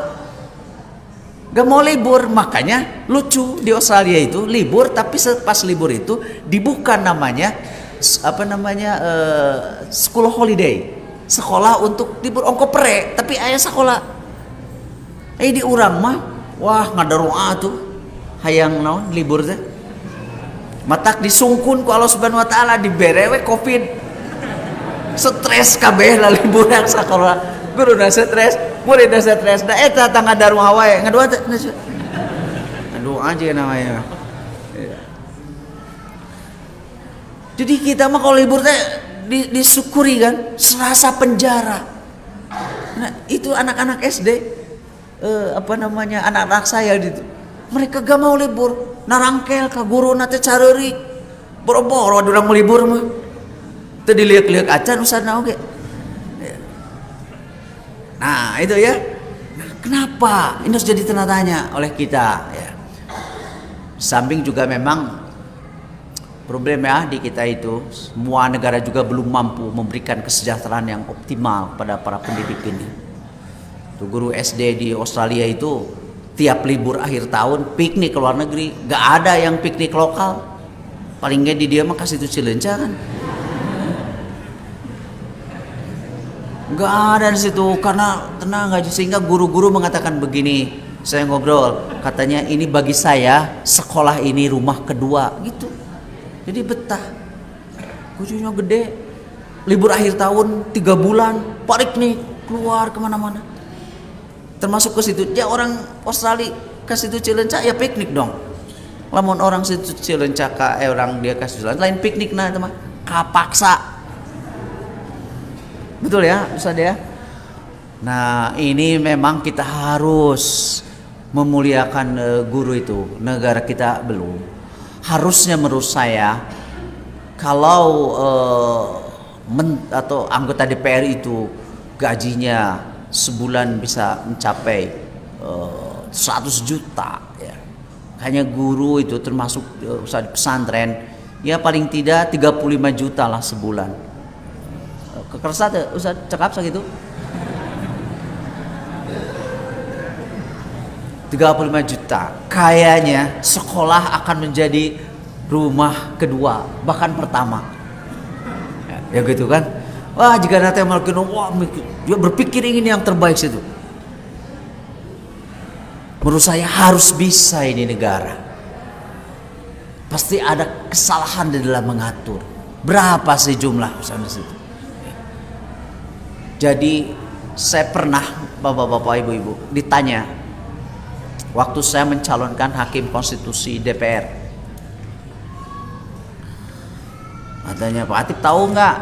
gak mau libur. Makanya lucu di Australia itu libur, tapi pas libur itu dibuka namanya school holiday, sekolah untuk libur ongko pere, tapi ayah sekolah. Di urang mah wah ngadaroa tuh hayang naon libur teh. Matak disungkun ku Allah Subhanahu wa taala diberewe Covid. Stres kabeh lah liburan sekolah. Guru na stres, murid na stres. Da eta tang ngadaroa wae. Ngadua teh. Aduh aja namanya. Jadi kita mah kalau libur teh disyukuri kan, serasa penjara. Nah, itu anak-anak SD anak-anak saya gitu. Mereka gak mau libur, narangkel ka guru nate careurik. Boro-boro urang mau libur mah. Teu diliuk-liuk acan usahana oge. Nah, itu ya. Nah, kenapa? Ini harus jadi tanda tanya oleh kita ya. Samping juga memang problem ya di kita itu, semua negara juga belum mampu memberikan kesejahteraan yang optimal pada para pendidik ini. Tuh, guru SD di Australia itu tiap libur akhir tahun piknik ke luar negeri, gak ada yang piknik lokal. Paling gak di dia mah kasih itu Cileunca kan. Gak ada di situ karena tenang aja, sehingga guru-guru mengatakan begini, saya ngobrol, katanya ini bagi saya sekolah ini rumah kedua gitu. Jadi betah, kucunya gede, libur akhir tahun 3 bulan, parik nih keluar kemana-mana. Termasuk ke situ, ya orang Australia ke situ Cileunca ya piknik dong. Lamun orang situ Cileunca orang dia ke situ lain piknik nah teman, kapaksa. Betul ya, Ustaz ya. Nah ini memang kita harus memuliakan guru itu. Negara kita belum. Harusnya menurut saya kalau atau anggota DPR itu gajinya sebulan bisa mencapai 100 juta ya. Kayaknya guru itu termasuk usaha di pesantren ya paling tidak 35 juta lah sebulan. Kekersa Ustaz cekap segitu 35 juta. Kayaknya sekolah akan menjadi rumah kedua, bahkan pertama. Ya gitu kan. Wah, jika nanti melakukan wah, dia berpikir ingin yang terbaik situ. Menurut saya harus bisa ini negara. Pasti ada kesalahan di dalam mengatur. Berapa sih jumlah di situ? Jadi saya pernah bapak-bapak ibu-ibu ditanya waktu saya mencalonkan hakim konstitusi DPR. Katanya Pak Atip tahu nggak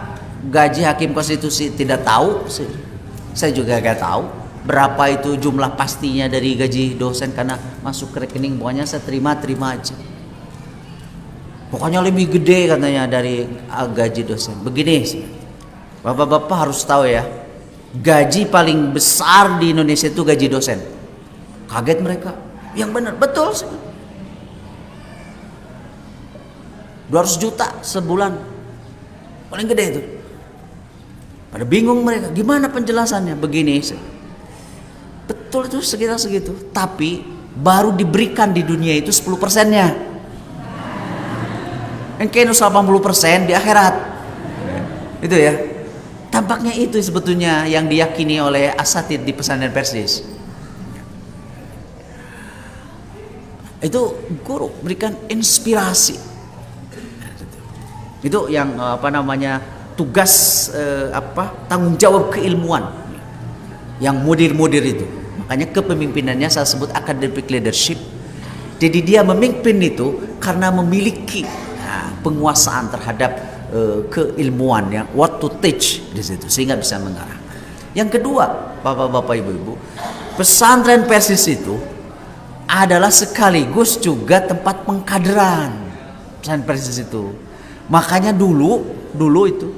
gaji hakim konstitusi? Tidak tahu. Saya juga nggak tahu berapa itu jumlah pastinya dari gaji dosen karena masuk ke rekening. Pokoknya saya terima aja. Pokoknya lebih gede katanya dari gaji dosen. Begini, bapak-bapak harus tahu ya, gaji paling besar di Indonesia itu gaji dosen. Kaget mereka. Yang benar, betul sih. 200 juta sebulan. Paling gede itu. Pada bingung mereka, gimana penjelasannya? Begini sih. Betul itu sekitar segitu. Tapi baru diberikan di dunia itu 10%-nya. Engke 80% di akhirat. Itu ya. Tampaknya itu sebetulnya yang diyakini oleh asatid di pesantren Persis. Itu guru berikan inspirasi. Itu yang tugas tanggung jawab keilmuan yang mudir-mudir itu. Makanya kepemimpinannya saya sebut academic leadership. Jadi dia memimpin itu karena memiliki penguasaan terhadap keilmuan yang what to teach di situ sehingga bisa mengarah. Yang kedua, bapak-bapak ibu-ibu, pesantren Persis itu adalah sekaligus juga tempat pengkaderan pesantren Persis itu. Makanya dulu itu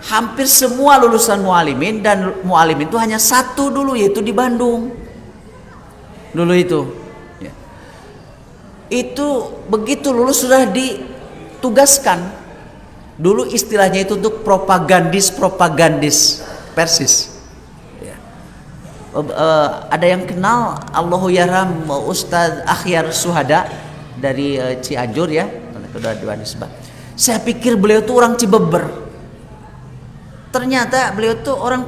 hampir semua lulusan mualimin dan mualimin itu hanya satu dulu, yaitu di Bandung. Dulu itu ya. Itu begitu lulus sudah ditugaskan. Dulu istilahnya itu untuk propagandis Persis ya. Ada yang kenal Allahu Yaram Ustadz Akhyar Suhada dari Cianjur ya, sudah disebut. Saya pikir beliau tuh orang Cibeber, ternyata beliau tuh orang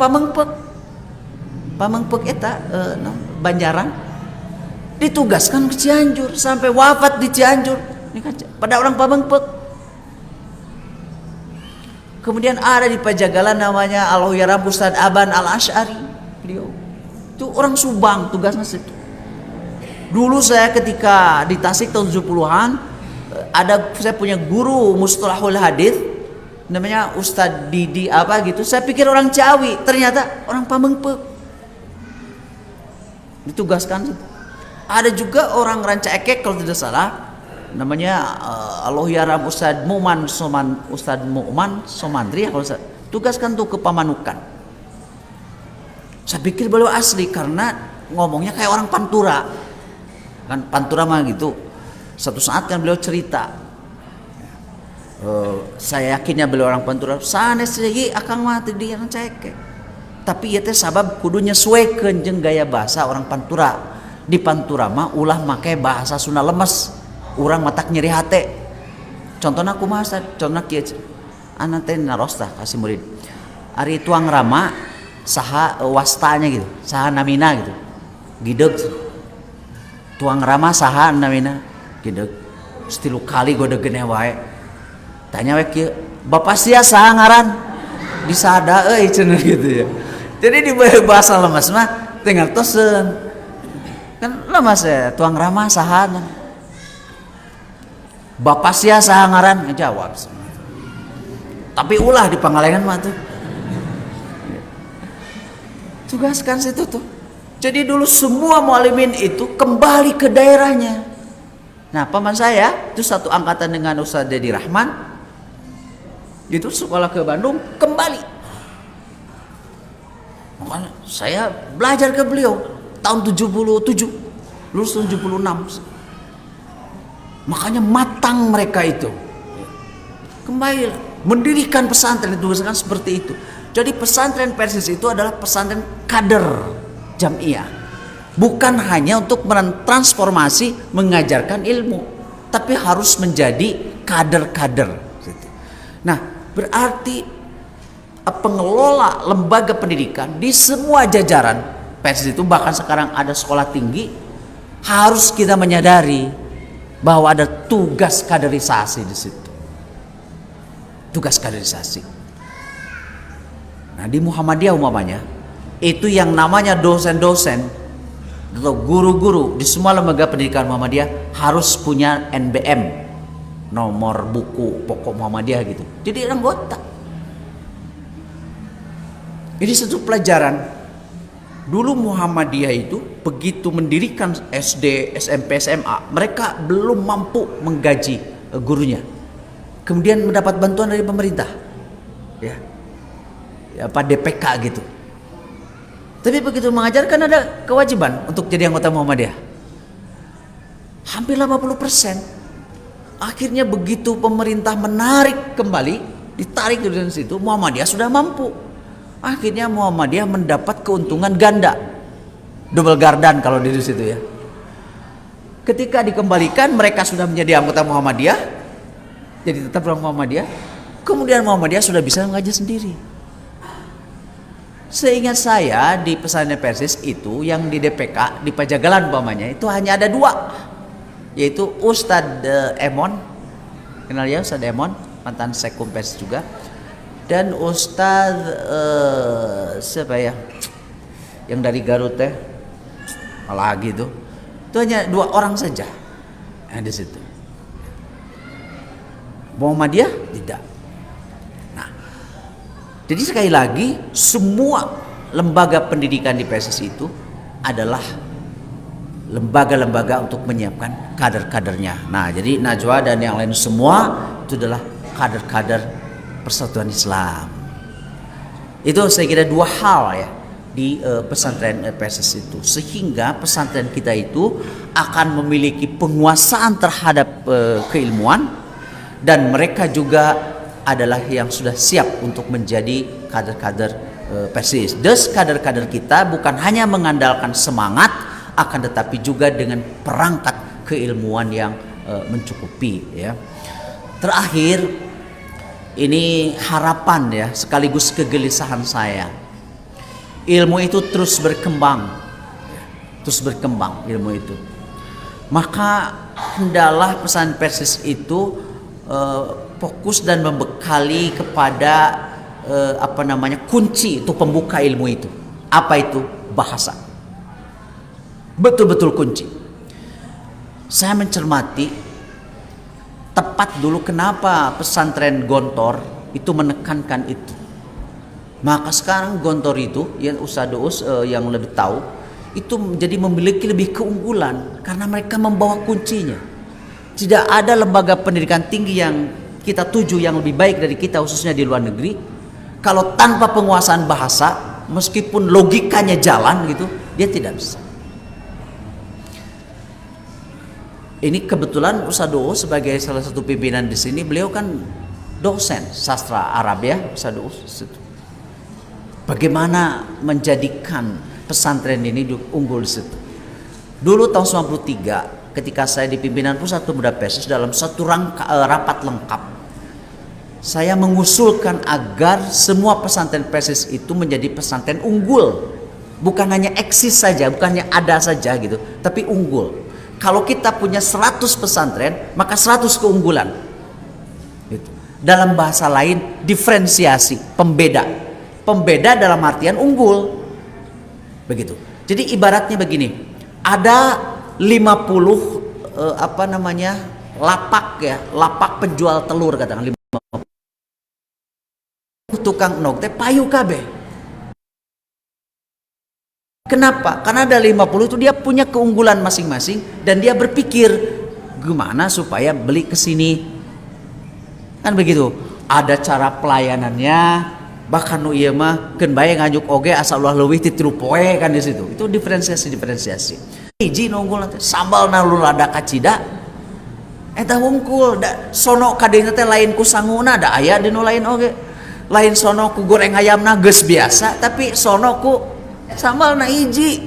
Pamengpek eta Banjaran, ditugaskan ke Cianjur sampai wafat di Cianjur. Ini kan pada orang Pamengpek. Kemudian ada di Pajagalan namanya Allahu Yaram Ustadz Aban Al-Asy'ari, beliau itu orang Subang, tugasnya situ. Dulu saya ketika di Tasik tahun 70-an, saya punya guru mustalahul hadits namanya Ustadz Didi apa gitu. Saya pikir orang Ciawi, ternyata orang Pamengpek. Ditugaskan. Ada juga orang Ranca Ekek kalau tidak salah, namanya Allahu Yaram Ustadz Mu'man Somandri kalau saya tugaskan tuh ke Pamanukan. Saya pikir beliau asli karena ngomongnya kayak orang Pantura. Kan Pantura mah gitu. Satu saat kan beliau cerita, saya yakinnya beliau orang Pantura, sanes lagi akang mah teh di Ranca Ekek. Tapi ieu teh sabab kudu nyesuaikeun jeung gaya bahasa orang Pantura. Di Pantura mah ulah make bahasa Sunda lemes. Urang matak nyeri hate. Contohna kumaha? Contohna kieu. Ana teh narosta kasih murid. Ari tuang rama saha wastanya gitu, saha namina gitu. Gideg. Tuang rama saha namina? Gideg. Stilu kali godegena wae. Tanya we kieu, Bapak sia saha ngaran? Disada euy cenah gitu ya. Jadi di bahasa lemas mah teu ngartoseun. Kan lemas ya, tuang rama saha? Bapak sia saha ngaran? Ngejawab. Tapi ulah di Pangalengan mah tuh. Tugaskan situ tuh. Jadi dulu semua muallimin itu kembali ke daerahnya. Nah, paman saya itu satu angkatan dengan Ustadz Dedi Rahman. Itu sekolah ke Bandung kembali. Makanya saya belajar ke beliau tahun 77, lulus 76. Makanya matang mereka itu. Kembali mendirikan pesantren, ditugaskan seperti itu. Jadi pesantren Persis itu adalah pesantren kader jamiah. Bukan hanya untuk mentransformasi mengajarkan ilmu, tapi harus menjadi kader-kader. Nah, berarti pengelola lembaga pendidikan di semua jajaran Persis itu, bahkan sekarang ada sekolah tinggi, harus kita menyadari bahwa ada tugas kaderisasi di situ. Tugas kaderisasi. Nah, di Muhammadiyah umpamanya itu yang namanya dosen-dosen atau guru-guru di semua lembaga pendidikan Muhammadiyah harus punya NBM, nomor buku pokok Muhammadiyah gitu. Jadi anggota. Ini satu pelajaran. Dulu Muhammadiyah itu begitu mendirikan SD, SMP, SMA, mereka belum mampu menggaji gurunya. Kemudian mendapat bantuan dari pemerintah. Ya. Apa DPK gitu. Tapi begitu mengajarkan ada kewajiban untuk jadi anggota Muhammadiyah. Hampir 80%. Akhirnya begitu pemerintah menarik kembali, ditarik dari situ, Muhammadiyah sudah mampu. Akhirnya Muhammadiyah mendapat keuntungan ganda. Double gardan kalau di situ ya. Ketika dikembalikan mereka sudah menjadi anggota Muhammadiyah, jadi tetap orang Muhammadiyah. Kemudian Muhammadiyah sudah bisa mengajar sendiri. Seingat saya di pesantren Persis itu yang di DPK di Pajagalan umpamanya itu hanya ada 2, yaitu Ustadz Emon, kenal ya Ustadz Emon, mantan Sekum Persis juga, dan Ustadz siapa ya yang dari Garut teh lagi itu hanya 2 orang saja yang di situ. Muhammadiyah tidak. Jadi sekali lagi semua lembaga pendidikan di PSSI itu adalah lembaga-lembaga untuk menyiapkan kader-kadernya. Nah, jadi Najwa dan yang lain semua itu adalah kader-kader Persatuan Islam. Itu saya kira 2 hal ya di pesantren PSSI itu, sehingga pesantren kita itu akan memiliki penguasaan terhadap keilmuan, dan mereka juga adalah yang sudah siap untuk menjadi kader-kader Persis. Thus kader-kader kita bukan hanya mengandalkan semangat, akan tetapi juga dengan perangkat keilmuan yang mencukupi, ya. Terakhir, ini harapan ya, sekaligus kegelisahan saya. Ilmu itu terus berkembang, ilmu itu. Maka hendaklah pesan Persis itu fokus dan membekali kepada kunci itu pembuka ilmu itu. Apa itu? Bahasa. Betul-betul kunci. Saya mencermati tepat dulu kenapa pesantren Gontor itu menekankan itu. Maka sekarang Gontor itu yang Ustadz yang lebih tahu itu menjadi memiliki lebih keunggulan karena mereka membawa kuncinya. Tidak ada lembaga pendidikan tinggi yang kita tuju yang lebih baik dari kita, khususnya di luar negeri. Kalau tanpa penguasaan bahasa, meskipun logikanya jalan gitu, dia tidak bisa. Ini kebetulan Ustadz sebagai salah satu pimpinan di sini, beliau kan dosen sastra Arab ya, Ustadz. Bagaimana menjadikan pesantren ini unggul di situ. Dulu tahun 93, ketika saya di pimpinan Pusat Pemuda Persis dalam satu rapat lengkap, saya mengusulkan agar semua pesantren Persis itu menjadi pesantren unggul. Bukan hanya eksis saja, bukan hanya ada saja gitu, tapi unggul. Kalau kita punya 100 pesantren, maka 100 keunggulan. Gitu. Dalam bahasa lain, diferensiasi, pembeda. Pembeda dalam artian unggul. Begitu. Jadi ibaratnya begini, ada 50 lapak penjual telur, katakan 50. Tukang enog teh payu kabeh. Kenapa? Karena ada 50 itu dia punya keunggulan masing-masing dan dia berpikir gimana supaya beli ke sini. Kan begitu. Ada cara pelayanannya, bahkan nu ieu mah keun bae ngajuk oge asal ulah leuwih ti 3 poe kan di situ. Itu diferensiasi. Hiji nu unggul teh sambalna lu lada kacida. Eta hungkul da sono kadenya teh lain ku sanguna da aya di nu lain oge. Lain sono ku goreng ayamna geus biasa, tapi sono ku sambalna hiji.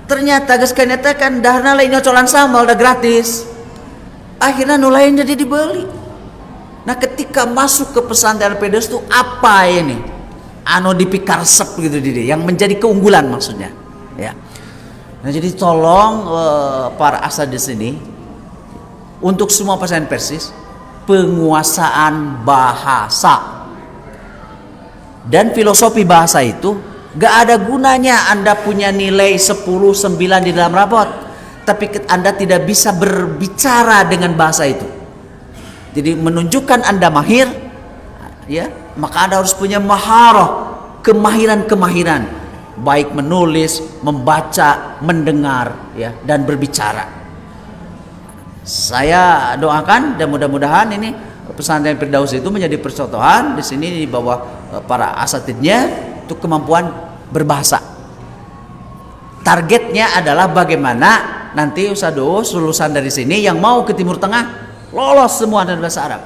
Ternyata geus keneta kan daharna lain nyocolan sambal da gratis. Akhirnya nu lain jadi dibeli. Nah, ketika masuk ke pesantren Persis itu apa ini? Anu dipikarsep gitu yang menjadi keunggulan maksudnya, ya. Nah, jadi tolong para asad di sini untuk semua pesantren Persis penguasaan bahasa. Dan filosofi bahasa itu gak ada gunanya Anda punya nilai 10, 9 di dalam rapot, tapi Anda tidak bisa berbicara dengan bahasa itu. Jadi menunjukkan Anda mahir, ya, maka Anda harus punya maharah, kemahiran, baik menulis, membaca, mendengar, ya, dan berbicara. Saya doakan dan mudah-mudahan ini pesantren Firdaus itu menjadi percontohan di sini di bawah para asatidnya untuk kemampuan berbahasa. Targetnya adalah bagaimana nanti Ustadz lulusan dari sini yang mau ke Timur Tengah lolos semua dari bahasa Arab,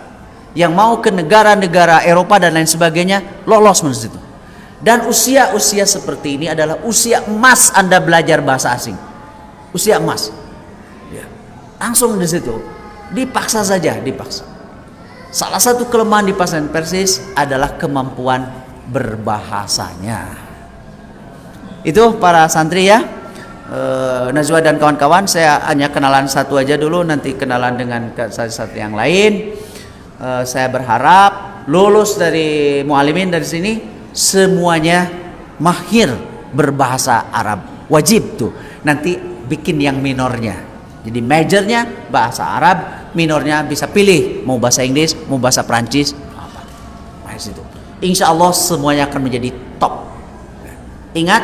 yang mau ke negara-negara Eropa dan lain sebagainya lolos menurut itu. Dan usia seperti ini adalah usia emas Anda belajar bahasa asing, usia emas. Ya. Langsung di situ, dipaksa saja, dipaksa. Salah satu kelemahan di pesantren Persis adalah kemampuan berbahasanya. Itu para santri ya, Najwa dan kawan-kawan, saya hanya kenalan satu aja dulu, nanti kenalan dengan satu yang lain. Saya berharap lulus dari mualimin dari sini semuanya mahir berbahasa Arab, wajib tuh. Nanti bikin yang minornya, jadi majornya bahasa Arab, minornya bisa pilih mau bahasa Inggris, mau bahasa Prancis, apa. Nah, situ. Insya Allah semuanya akan menjadi top. Ingat,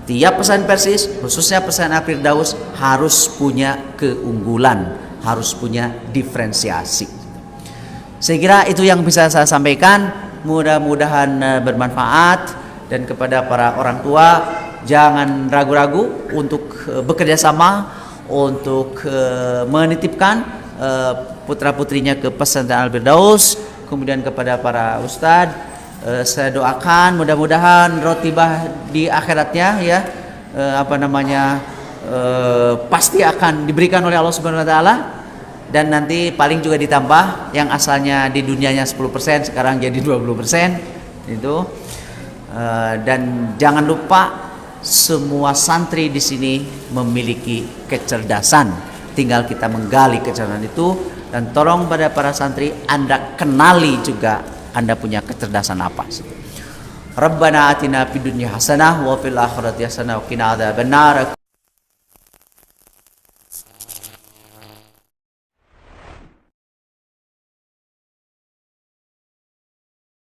tiap pesantren Persis, khususnya pesantren Firdaus harus punya keunggulan, harus punya diferensiasi. Saya kira itu yang bisa saya sampaikan. Mudah-mudahan bermanfaat, dan kepada para orang tua jangan ragu-ragu untuk bekerja sama untuk menitipkan putra-putrinya ke pesantren Al-Firdaus. Kemudian kepada para ustadz, Saya doakan mudah-mudahan rotibah di akhiratnya ya pasti akan diberikan oleh Allah Subhanahu wa taala, dan nanti paling juga ditambah yang asalnya di dunianya 10% sekarang jadi 20% itu. Dan jangan lupa semua santri di sini memiliki kecerdasan, tinggal kita menggali kecerdasan itu, dan tolong pada para santri Anda kenali juga Anda punya kecerdasan apa. Rabbana atina fid dunya hasanah wa fil akhirati hasanah wa qina adzabannar.